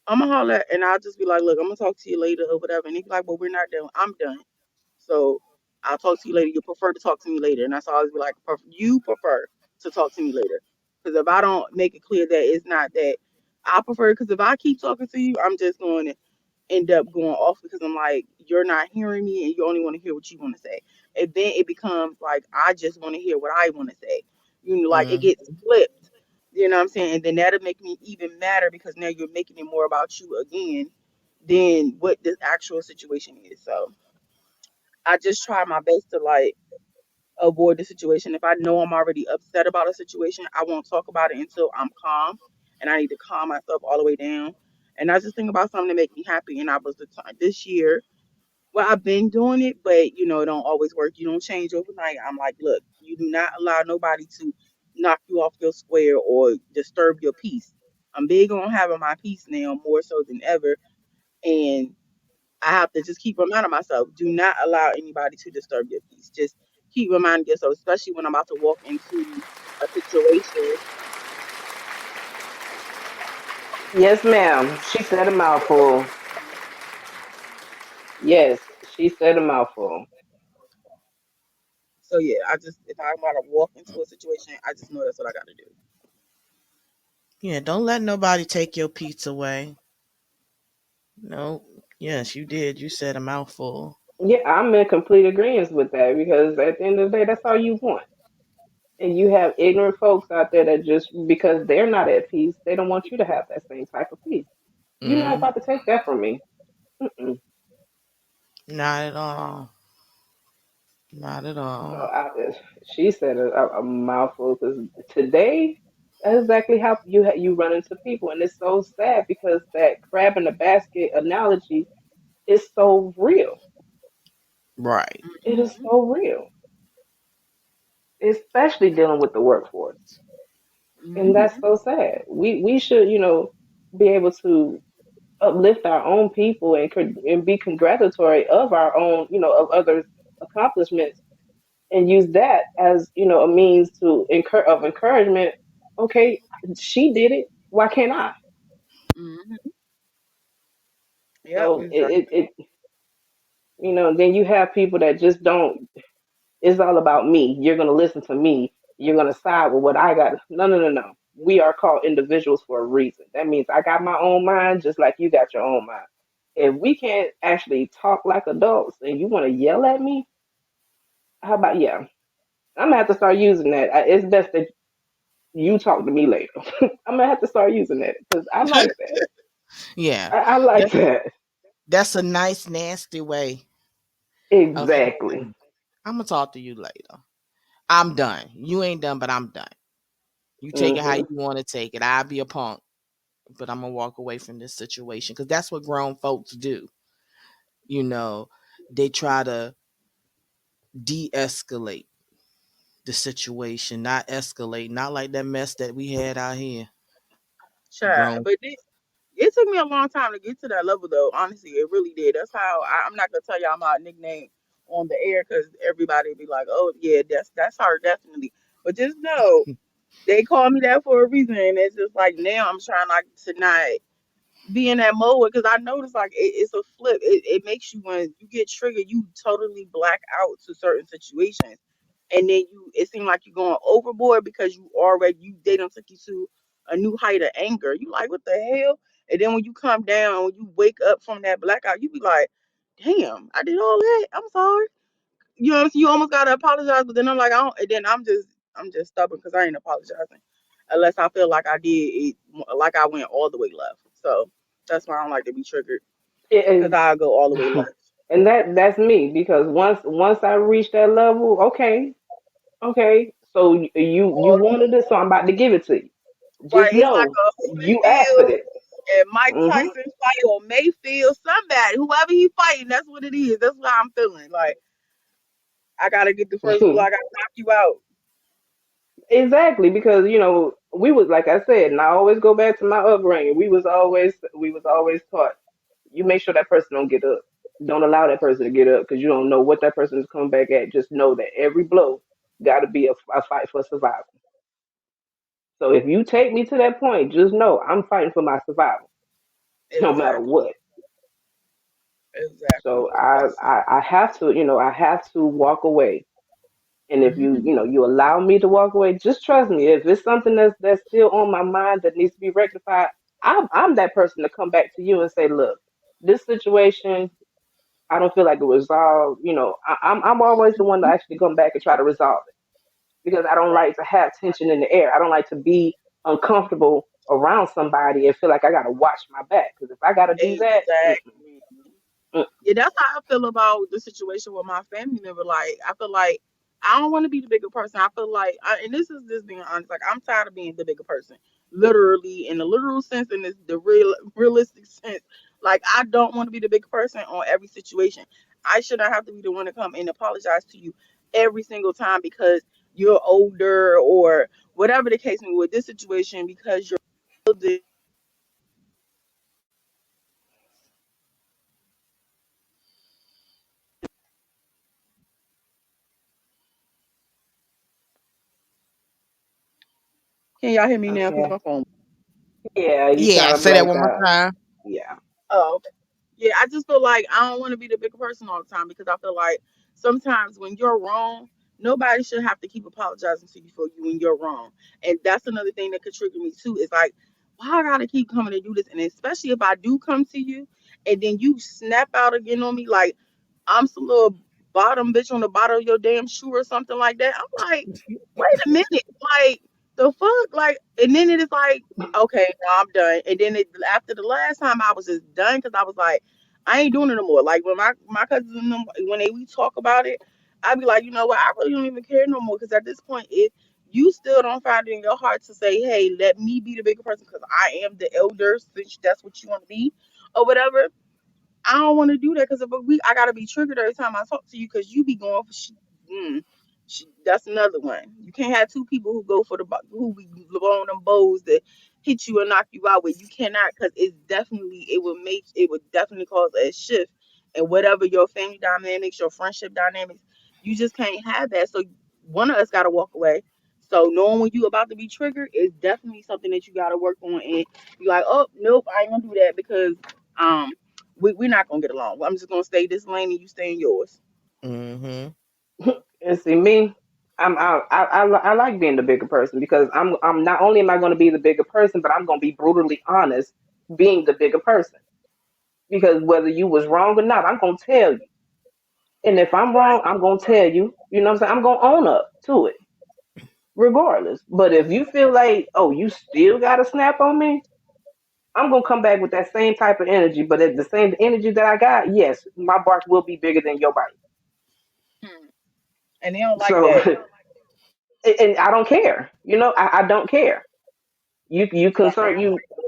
D: I'm gonna holler, and I'll just be like, look, I'm gonna talk to you later or whatever. And they be like, well, we're not done. I'm done. So I'll talk to you later. You prefer to talk to me later, and that's always be like, you prefer to talk to me later. Because if I don't make it clear that it's not that I prefer, because if I keep talking to you, I'm just going to end up going off because I'm like, you're not hearing me, and you only want to hear what you want to say. And then it becomes like I just want to hear what I want to say. Like it
B: Mm,
D: gets flipped. You know what I'm saying? And then that'll make me even madder because now you're making it more about you again than what the actual situation is. So I just try my best to like avoid the situation. If I know I'm already upset about a situation, I won't talk about it until I'm calm, and I need to calm myself all the way down. And I just think about something to make me happy. And I was the time this year. Well, I've been doing it, but it don't always work. You don't change overnight. I'm like, look, you do not allow nobody to knock you off your square or disturb your peace. I'm big on having my peace now more so than ever, and I have to just keep reminding myself, do not allow anybody to disturb your peace. Just keep reminding yourself, especially when I'm about to walk into a situation.
C: Yes, ma'am. She said a mouthful. Yes, she said a mouthful.
D: So yeah, if I'm about to walk into a situation, I just know that's what I got to do.
B: yeah, don't let nobody take your peace away. No. Yes, you did. You said a mouthful.
C: Yeah, I'm in complete agreement with that because at the end of the day, that's all you want. And you have ignorant folks out there that just because they're not at peace, they don't want you to have that same type of peace. You're not
B: Mm,
C: about to take that from me. Mm-mm.
B: not at all. Not at
C: So
B: all.
C: she said a mouthful because today. That's exactly how you run into people, and it's so sad because that crab in the basket analogy is so real.
B: Right.
C: It is
D: Mhm.
C: so real, especially dealing with the workforce, and that's
D: Mhm.
C: so sad. We should, be able to uplift our own people and and be congratulatory of our own, of others' accomplishments, and use that as a means to encouragement. Okay, she did it. Why can't I?
D: Mhm. Yep.
C: So
D: Exactly.
C: then you have people that just don't. It's all about me. You're gonna listen to me. You're gonna side with what I got. No, no, no, no. We are called individuals for a reason. That means I got my own mind, just like you got your own mind. If we can't actually talk like adults, and you want to yell at me, how about yeah? I'm gonna have to start using that. It's best that you talk to me later. I'm gonna have to start using that because I like that.
B: Yeah.
C: I like
B: That,
C: that.
B: that's a nice, nasty way of
C: Exactly.
B: saying, I'm going to talk to you later. I'm done. You ain't done, but I'm done. You take it how you
C: Hmm.
B: want to take it. I'll be a punk, but I'm going to walk away from this situation because that's what grown folks do. You know, they try to de escalate the situation, not escalate, not like that mess that we had out here.
D: Child.
B: Grown.
D: But it took me a long time to get to that level, though. Honestly, it really did. That's how I'm not gonna tell y'all my nickname on the air because everybody be like, "Oh yeah, that's her definitely." But just know they call me that for a reason, and it's just like now I'm trying like to not be in that mode because I notice like it's a flip. It makes you when you get triggered, you totally black out to certain situations, and then it seems like you're going overboard because you they don't took you to a new height of anger. You like what the hell? And then when you come down, when you wake up from that blackout, you be like, damn, I did all that. I'm sorry. You know what I'm saying? You almost gotta apologize, but then I'm like, I don't. And then I'm just stubborn because I ain't apologizing unless I feel like I did it, like I went all the way left. So that's why I don't like to be triggered because
C: It,
D: I go all the way left.
C: and that's me because once I reach that level, okay, okay. So you
D: All
C: wanted it, so I'm about to give it to you.
D: right,
C: Just
D: it's like
C: know
D: a
C: you asked for
D: Holyfield
C: this.
D: and Mike
C: Hmm.
D: Tyson fight or Mayfield, somebody, whoever he fighting, that's what it is. That's what I'm feeling. Like I gotta get the first blow. I gotta knock you out.
C: Exactly, because we was like I said, and I always go back to my upbringing. We was always taught you make sure that person don't get up. Don't allow that person to get up because you don't know what that person is coming back at. Just know that every blow got to be a fight for survival. So if you take me to that point, just know I'm fighting for my survival, no matter
D: Exactly.
C: what.
D: Exactly.
C: So I have to, I have to walk away. And if you,
D: Hmm.
C: you allow me to walk away, just trust me. If it's something that's still on my mind that needs to be rectified, I'm that person to come back to you and say, look, this situation, I don't feel like it was resolved. I'm always the one to actually come back and try to resolve it because I don't
D: Right.
C: like to have tension in the air. I don't like to be uncomfortable around somebody and feel like I got to watch my back because if I got to do that,
D: Exactly.
C: mm,
D: Yeah, that's how I feel about the situation with my family member. Like, I feel like I don't want to be the bigger person. I feel like, and this is just being honest. Like, I'm tired of being the bigger person, literally in the literal sense, and the realistic sense. Like, I don't want to be the bigger person on every situation. I should not have to be the one to come and apologize to you every single time because you're older or whatever the case may be with this situation because you're older. Can y'all hear me now? Because
C: okay,
D: my phone.
C: yeah, you
B: Yeah,
C: kind of
B: say that
C: blanked
B: one more
C: out.
B: time.
C: Yeah,
D: Oh, yeah, I just feel like I don't want to be the bigger person all the time because I feel like sometimes when you're wrong, nobody should have to keep apologizing to you for you when you're wrong. And that's another thing that could trigger me too. Is like, why I gotta keep coming to do this? And especially if I do come to you and then you snap out again on me like I'm some little bottom bitch on the bottom of your damn shoe or something like that. I'm like, wait a minute, like the fuck, like, and then it is like, okay, now I'm done. And then after the last time, I was just done because I was like, I ain't doing it no more. Like when my cousins and them, when we talk about it, I'd be like, you know what, I really don't even care no more because at this point, you still don't find it in your heart to say, hey, let me be the bigger person because I am the elder, since that's what you want to be, or whatever. I don't want to do that because I gotta be triggered every time I talk to you because you be going for that's another one. You can't have two people who go for who be blowing them bows that hit you and knock you out. Where you cannot, because it would definitely cause a shift in whatever your family dynamics, your friendship dynamics. You just can't have that. So one of us got to walk away. So knowing when you about to be triggered is definitely something that you got to work on, and you're like, oh nope, I ain't gonna do that because um we're not gonna get along. I'm just gonna stay this lane and you stay in yours.
B: Mm-hmm.
C: And see me, I like being the bigger person because I'm not only am I going to be the bigger person, but I'm going to be brutally honest being the bigger person. Because whether you was wrong or not, I'm going to tell you. And if I'm wrong, I'm going to tell you. You know what I'm saying? I'm going to own up to it regardless. But if you feel like, oh, you still got to snap on me, I'm going to come back with that same type of energy. But at the same energy that I got, yes, my bark will be bigger than your bite.
D: Hmm. And they don't like
C: So,
D: that.
C: and I don't care. You know, I don't care. You concern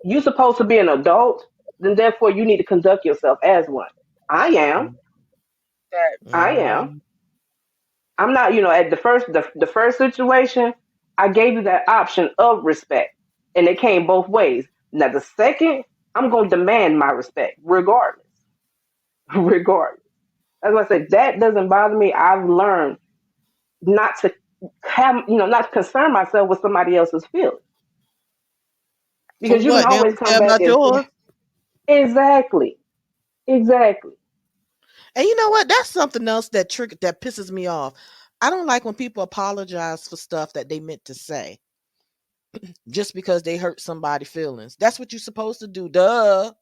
C: you supposed to be an adult, then therefore you need to conduct yourself as one. I am.
D: That
C: I am.
B: Mm-hmm.
C: I'm not, at the first situation, I gave you that option of respect. And it came both ways. Now the second, I'm gonna demand my respect, regardless. Regardless. As I said, that doesn't bother me. I've learned not to not to concern myself with somebody else's feelings.
B: For
C: Because you can
B: what? They
C: always
B: don't
C: come
B: care
C: back
B: about
C: and
B: yours.
C: exactly. Exactly.
B: And you know what? That's something else that pisses me off. I don't like when people apologize for stuff that they meant to say just because they hurt somebody's feelings. That's what you're supposed to do. Duh.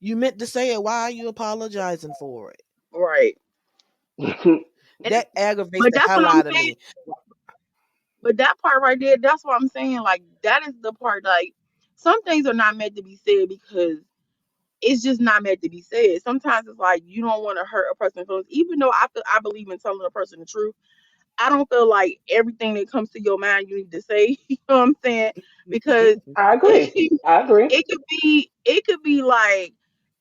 B: You meant to say it. Why are you apologizing for it?
D: right. And,
B: That aggravates
D: but
B: the
D: that's what
B: hell
D: I'm
B: out of
D: saying.
B: me.
D: But that part right there, that's what I'm saying. Like that is the part. Like some things are not meant to be said because it's just not meant to be said. Sometimes it's like you don't want to hurt a person's feelings, even though I believe in telling a person the truth. I don't feel like everything that comes to your mind you need to say. You know what I'm saying? Because
C: I agree. I agree.
D: it could be like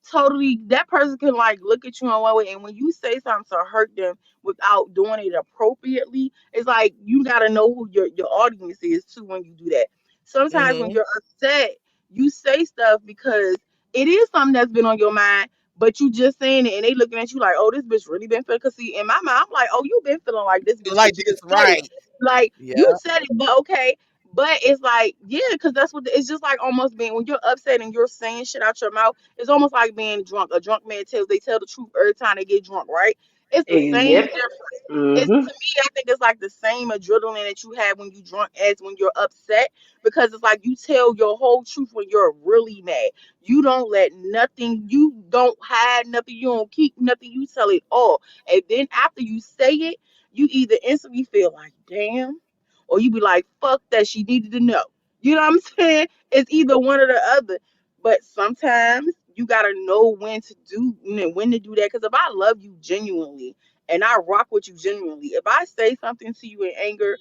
D: totally that person can like look at you in one way, and when you say something to hurt them without doing it appropriately, it's like you got to know who your audience is too when you do that. Sometimes when
B: Mm-hmm.
D: you're upset, you say stuff because it is something that's been on your mind, but you just saying it and they looking at you like, oh, this bitch really been feeling. Cause see, in my mind, I'm like, oh, you been feeling like this bitch
B: Like
D: because you
B: this,
D: just said it.
B: right?
D: Like
B: Yeah.
D: you said it, but okay. But it's like, yeah, because that's what it's just like almost being when you're upset and you're saying shit out your mouth. It's almost like being drunk. A drunk man they tell the truth every time they get drunk, right? It's the same
C: Yep.
D: difference. It's
C: Mhm.
D: to me, I think it's like the same adrenaline that you have when you drunk as when you're upset, because it's like you tell your whole truth when you're really mad. You don't let nothing, you don't hide nothing, you don't keep nothing, you tell it all. And then after you say it, you either instantly feel like, damn, or you be like, fuck that, she needed to know. You know what I'm saying? It's either one or the other. But sometimes you gotta know when to do, when to do that. Because if I love you genuinely and I rock with you genuinely, if I say something to you in anger,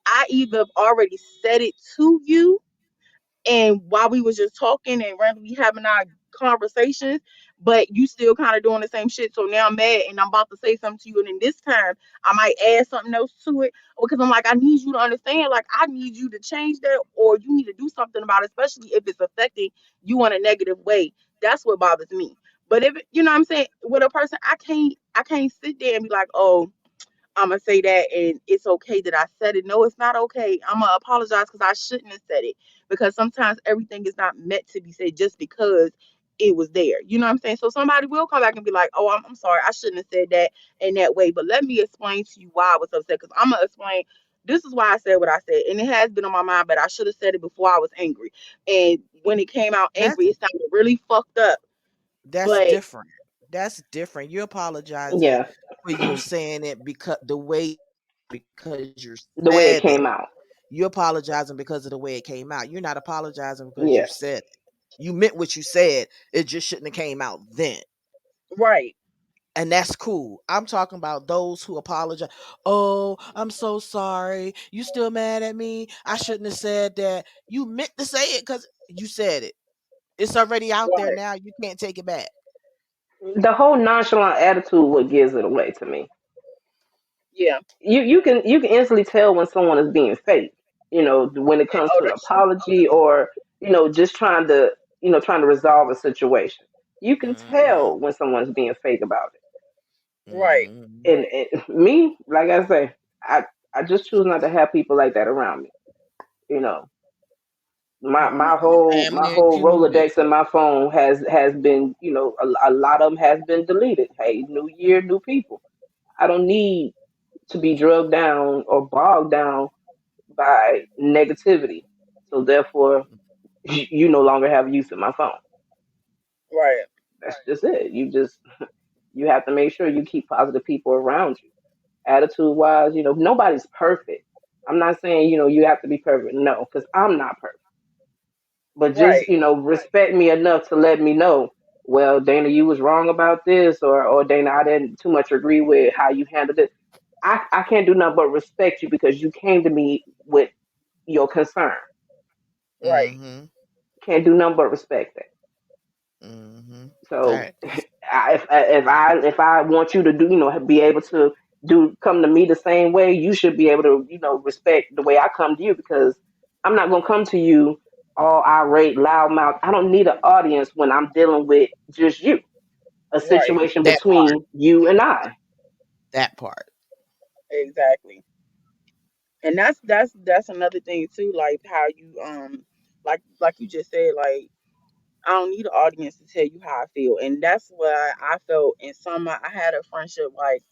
D: I either already said it to you and while we was just talking and randomly having our conversations, but you still kind of doing the same shit. So now I'm mad and I'm about to say something to you, and then this time I might add something else to it because I'm like, I need you to understand, like I need you to change that, or you need to do something about it, especially if it's affecting you in a negative way. That's what bothers me. But if you know what I'm saying, with a person, I can't sit there and be like, oh, I'm gonna say that and it's okay that I said it. No, it's not okay. I'm gonna apologize because I shouldn't have said it. Because sometimes everything is not meant to be said just because it was there. You know what I'm saying? So somebody will come back and be like, "Oh, I'm sorry. I shouldn't have said that in that way." But let me explain to you why I was upset. Because I'm gonna explain. This is why I said what I said, and it has been on my mind. But I should have said it before I was angry. And when it came out
B: That's
D: angry, it sounded really fucked up.
B: that's
D: But
B: different. That's different. You're apologizing
C: Yeah.
B: for you saying it because the way because you
C: The way it
B: said it.
C: came out.
B: You're apologizing because of the way it came out. You're not apologizing because you
C: Yeah.
B: said it. You meant what you said. It just shouldn't have came out then.
D: right.
B: and that's cool. I'm talking about those who apologize. Oh, I'm so sorry. You still mad at me? I shouldn't have said that. You meant to say it because you said it. It's already out there
D: Right.
B: now. You can't take it back.
C: The whole nonchalant attitude what gives it away to me.
D: Yeah.
C: You can instantly tell when someone is being fake. When it comes
D: Oh,
C: to an
D: that's true.
C: apology or just trying to resolve a situation. You can
B: Mm-hmm.
C: tell when someone's being fake about
D: Right.
C: it. And me, like I say, I just choose not to have people like that around me. You know, my
D: Mm-mm.
C: my whole my
B: Family
C: whole
B: included.
C: Rolodex in my phone has been a lot of them has been deleted. Hey, new year, new people. I don't need to be drugged down or bogged down by negativity. So therefore, you no longer have use of my phone.
D: Right.
C: That's just it. You have to make sure you keep positive people around you. Attitude wise, nobody's perfect. I'm not saying you have to be perfect. No, because I'm not perfect. But just
D: Right.
C: respect me enough to let me know. Well, Dana, you was wrong about this, or Dana, I didn't too much agree with how you handled it. I can't do nothing but respect you because you came to me with your concern.
D: Right.
B: Mm-hmm.
C: Can't do nothing but respect that.
B: Mm-hmm.
C: So
B: Facts.
C: if I want you to do be able to do come to me the same way, you should be able to respect the way I come to you because I'm not gonna come to you all irate, loudmouth. I don't need an audience when I'm dealing with just you, a
D: Right.
C: situation
B: That part.
C: between you and I.
B: That part.
D: Exactly. And that's another thing too, like how you like you just said, like I don't need an audience to tell you how I feel. And that's why I felt in some I had a friendship like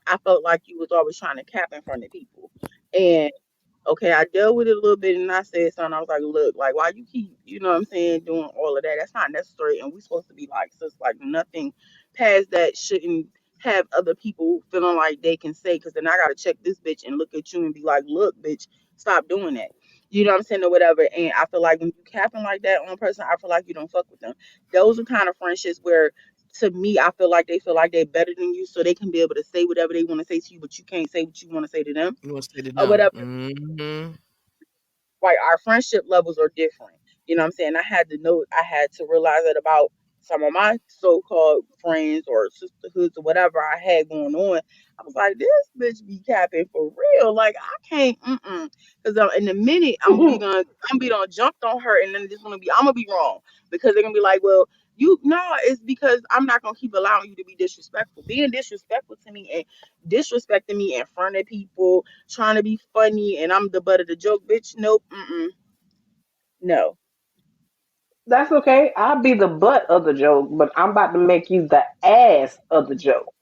D: I felt like you was always trying to cap in front of people. And okay, I dealt with it a little bit and I said something. I was like, look, like why you keep, you know what I'm saying, doing all of that? That's not necessary. And we supposed to be like, sis, like nothing past that shouldn't have other people feeling like they can say, because then I gotta check this bitch and look at you and be like, look, bitch, stop doing that. You know what I'm saying, or whatever. And I feel like when you capping like that on a person, I feel like you don't fuck with them. Those are kind of friendships where to me, I feel like they feel like they're better than you, so they can be able to say whatever they want to say to you, but you can't say what you want to say to them
B: You want to say to
D: or
B: them?
D: whatever.
B: Mm-hmm.
D: Like our friendship levels are different. You know what I'm saying? I had to realize that about some of my so-called friends or sisterhoods or whatever I had going on. I was like, this bitch be capping for real. Like I can't, because in a minute I'm be done jumped on her, and then I'm gonna be wrong because they're gonna be like, well, you no, it's because I'm not gonna keep allowing you to be disrespectful, being disrespectful to me and disrespecting me in front of people, trying to be funny, and I'm the butt of the joke, bitch. Nope, no.
C: That's okay. I'll be the butt of the joke, but I'm about to make you the ass of the joke.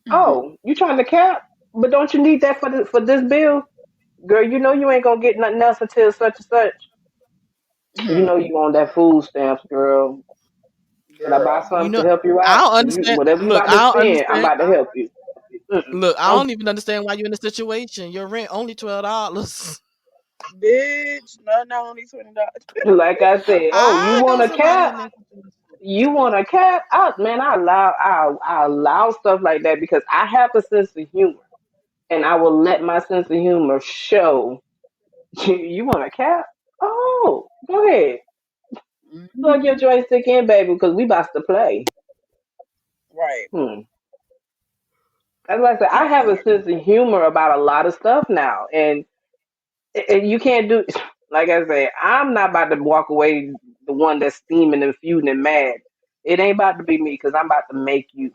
D: Mm-hmm.
C: Oh, you trying to cap? But don't you need that for this bill? Girl, you know you ain't gonna get nothing else until such and such. You
D: Hmm.
C: know you on that food stamps, girl. Can I buy
D: Girl.
B: You
C: something
B: know,
C: to help you
B: I
C: out?
B: don't
C: You
B: understand.
C: whatever you
B: Look,
C: about to
B: I don't
C: spend, I'm
B: understand.
C: about to help you. Mm-mm.
B: Look, I
C: I'm
B: don't even understand why you're in the situation. Your rent only $12.
D: Bitch, no, not only $20.
C: like I said. Oh, you
B: I
C: want
B: know
C: a
B: somebody
C: cap?
B: in that situation.
C: You want a cap? Man, I allow stuff like that because I have a sense of humor, and I will let my sense of humor show. You want a cap? Oh, go ahead. Plug your
D: Hmm.
C: joystick in, baby, because we about to play.
D: Right.
C: Hmm. That's why I said I
B: Yeah.
C: have a sense of humor about a lot of stuff now, and you can't do. Like I say, I'm not about to walk away the one that's steaming and feuding and mad. It ain't about to be me because I'm about to make you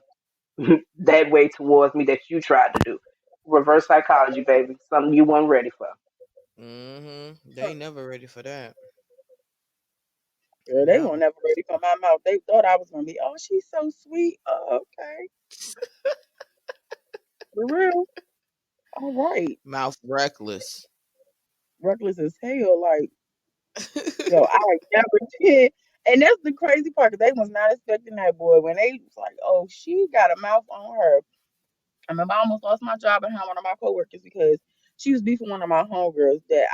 C: that way towards me that you tried to do. Reverse psychology, baby. Something you weren't ready for.
B: Mm-hmm. They ain't never ready for that.
D: Girl, they weren't
B: Never.
D: never ready for my mouth. They thought I was gonna be, oh, she's so sweet. Oh, okay. For real. All right.
B: Mouth reckless.
D: Reckless as hell. Like, yo, I never did. And that's the crazy part, because they was not expecting that boy when they was like, oh, she got a mouth on her. I remember I almost lost my job behind one of my coworkers because she was beefing one of my homegirls that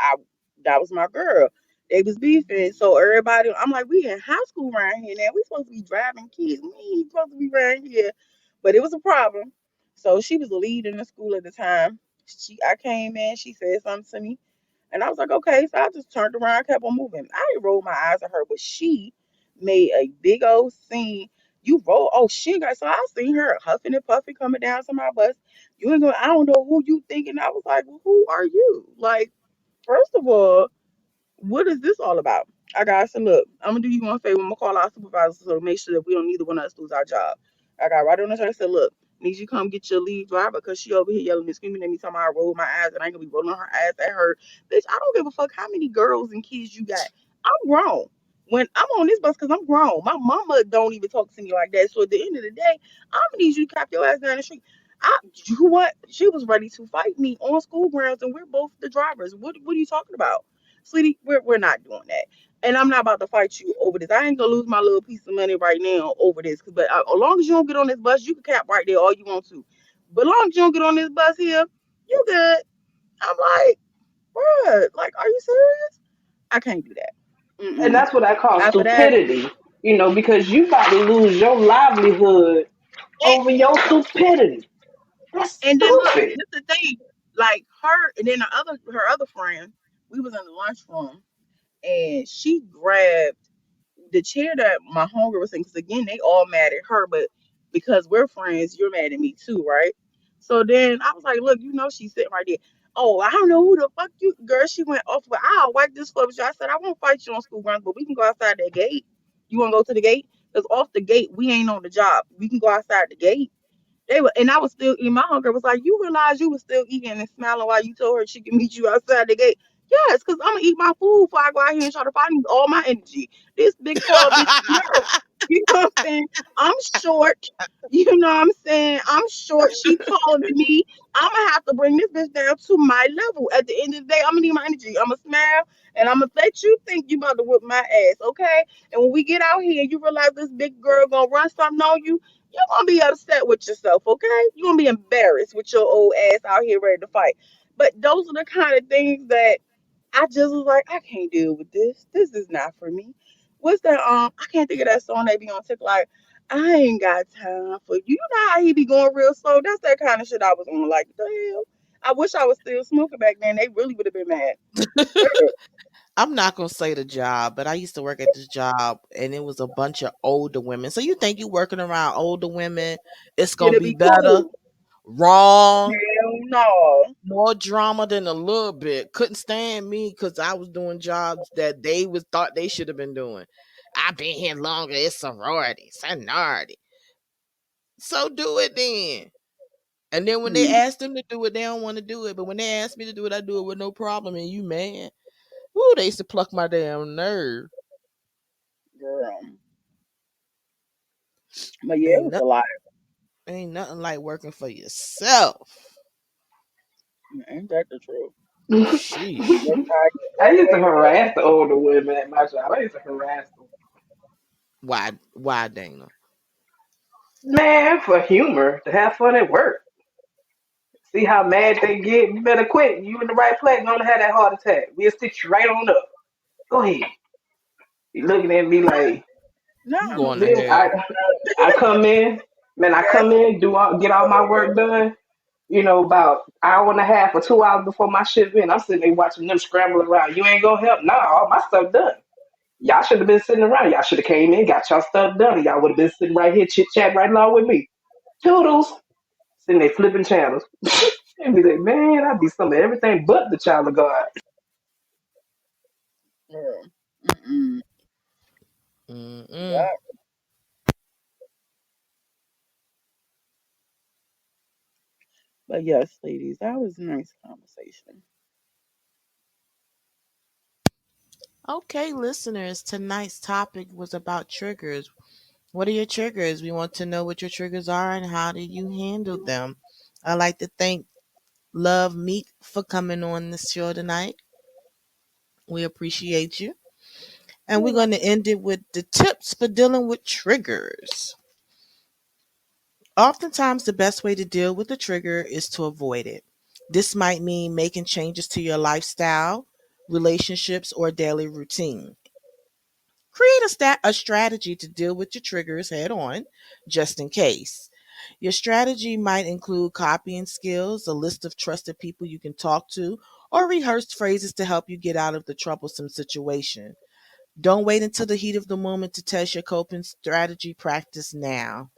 D: was my girl. They was beefing. So everybody, I'm like, we in high school around here now. We supposed to be driving kids. We ain't supposed to be around here but it was a problem. So she was the lead in the school at the time. I came in, she said something to me, and I was like, okay. So I just turned around, kept on moving. I didn't roll my eyes at her, but she made a big old scene. You roll, oh she got so I seen her huffing and puffing coming down to my bus. You ain't going, I don't know who you thinking. I was like, well, who are you? Like, first of all, what is this all about? I got said, look, I'm gonna do you one favor. I'm gonna call our supervisor so to make sure that we don't neither one of us lose our job. I got right on the side. I said, look, need you come get your lead driver because she over here yelling and screaming at me, talking about I roll my eyes and I ain't gonna be rolling her ass at her. Bitch, I don't give a fuck how many girls and kids you got. I'm grown. When I'm on this bus, because I'm grown, my mama don't even talk to me like that. So at the end of the day, I'm gonna need you to cap your ass down the street. You what? She was ready to fight me on school grounds, and we're both the drivers. What are you talking about? Sweetie, we're not doing that. And I'm not about to fight you over this. I ain't gonna lose my little piece of money right now over this. But as long as you don't get on this bus, you can cap right there all you want to. But as long as you don't get on this bus here, you good. I'm like, bruh, like, are you serious? I can't do that.
C: And
D: Mm-mm.
C: that's what I call
D: After that,
C: stupidity. Because you about to lose your livelihood
D: and,
C: over your stupidity. That's
D: and then look,
C: stupid.
D: this the thing. Like her, and then her other friend, we was in the lunchroom, and she grabbed the chair that my homegirl was saying, because again, they all mad at her, but because we're friends, you're mad at me too, right? So then I was like, look, she's sitting right there. Oh, I don't know who the fuck you, girl. She went off, but I'll wipe this floor with you. I said, I won't fight you on school grounds, but we can go outside that gate. You want to go to the gate? Because off the gate, we ain't on the job. We can go outside the gate. They were, and I was still eating. My hunger was like, you realize you was still eating and smiling while you told her she could meet you outside the gate. Yes, because I'm gonna eat my food before I go out here and try to find all my energy. This big tall bitch, no. You know what I'm saying? I'm short. You know what I'm saying? I'm short. She taller than me. I'm gonna have to bring this bitch down to my level. At the end of the day, I'm gonna need my energy. I'm gonna smile and I'm gonna let you think you about to whip my ass, okay? And when we get out here, you realize this big girl gonna run something on you. You're gonna be upset with yourself, okay? You're gonna be embarrassed with your old ass out here ready to fight. But those are the kind of things that I just was like, I can't deal with this. This is not for me. What's that? I can't think of that song they be on TikTok. Like, I ain't got time for you. You know how he be going real slow. That's that kind of shit I was on. Like, the hell. I wish I was still smoking back then. They really would have been mad.
B: I'm not gonna say the job, but I used to work at this job and it was a bunch of older women. So you think you working around older women, it's gonna
D: It'll
B: be
D: be
B: better?
D: cool.
B: Wrong.
D: Hell no.
B: More drama than a little bit. Couldn't stand me because I was doing jobs that they was thought they should have been doing. I've been here longer. It's sorority, seniority. So do it then. And then when they
D: Hmm.
B: ask them to do it, they don't want to do it. But when they ask me to do it, I do it with no problem. And you mad? Ooh, they used to pluck my damn nerve.
D: Girl. But yeah, it
B: Ain't
D: was a
B: nothing,
D: lot.
B: ain't nothing like working for yourself.
D: Ain't that the truth?
B: Sheesh.
D: That's how I get
C: I used to
D: motivated.
C: harass the older women at my job. I used to harass them.
B: Why? Why, Dana?
C: Man, for humor, to have fun at work. See how mad they get. You better quit. You in the right place. Gonna have that heart attack. We'll stitch you right on up. Go ahead. You looking at me
D: Not,
C: like,
D: not
B: You
D: I'm gonna
B: going to
C: man,
D: stitch you
B: hell?
C: I come in, man, I
D: yes.
C: come in, get all my work done. About hour and a half or 2 hours before my shift in. I'm sitting there watching them scramble around. You ain't gonna help? Nah, all my stuff done. Y'all should have been sitting around. Y'all should have came in, got y'all stuff done. Y'all would have been sitting right here, chit chat right along with me. Toodles. Sitting there flipping channels. And be like, man, I'd be some of everything but the child of God.
D: Yeah. Mm-mm.
B: Mm-mm.
D: Yeah. But yes, ladies, that was a nice conversation.
B: Okay, listeners, tonight's topic was about triggers. What are your triggers? We want to know what your triggers are and how do you handle them. I'd like to thank Love Meek for coming on the show tonight. We appreciate you. And we're
D: You're
B: going to
D: welcome.
B: end it with the tips for dealing with triggers. Oftentimes, the best way to deal with a trigger is to avoid it. This might mean making changes to your lifestyle, relationships, or daily routine. Create a strategy to deal with your triggers head on, just in case. Your strategy might include copying skills, a list of trusted people you can talk to, or rehearsed phrases to help you get out of the troublesome situation. Don't wait until the heat of the moment to test your coping strategy. Practice now.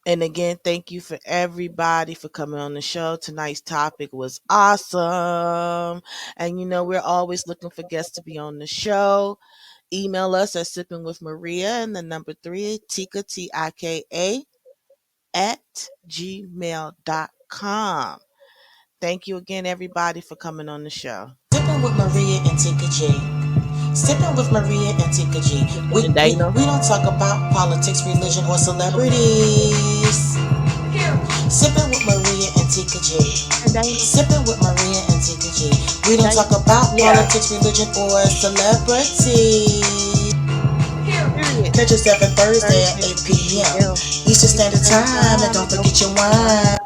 B: And again, thank you for everybody for coming on the show. Tonight's topic was awesome. And we're always looking for guests to be on the show. Email us at sippingwithmaria and the number 3, Tika, Tika, at gmail.com. Thank you again, everybody, for coming on the show.
A: Sipping with Maria and Tika G. Sipping with Maria and Tika G. We don't talk about politics, religion, or celebrities. Sipping with Maria and Tika G. Sipping with Maria and Tika G. We don't talk about politics, religion, or celebrities. Catch us every Thursday at 8 p.m. Eastern Standard Time, and don't forget your wine.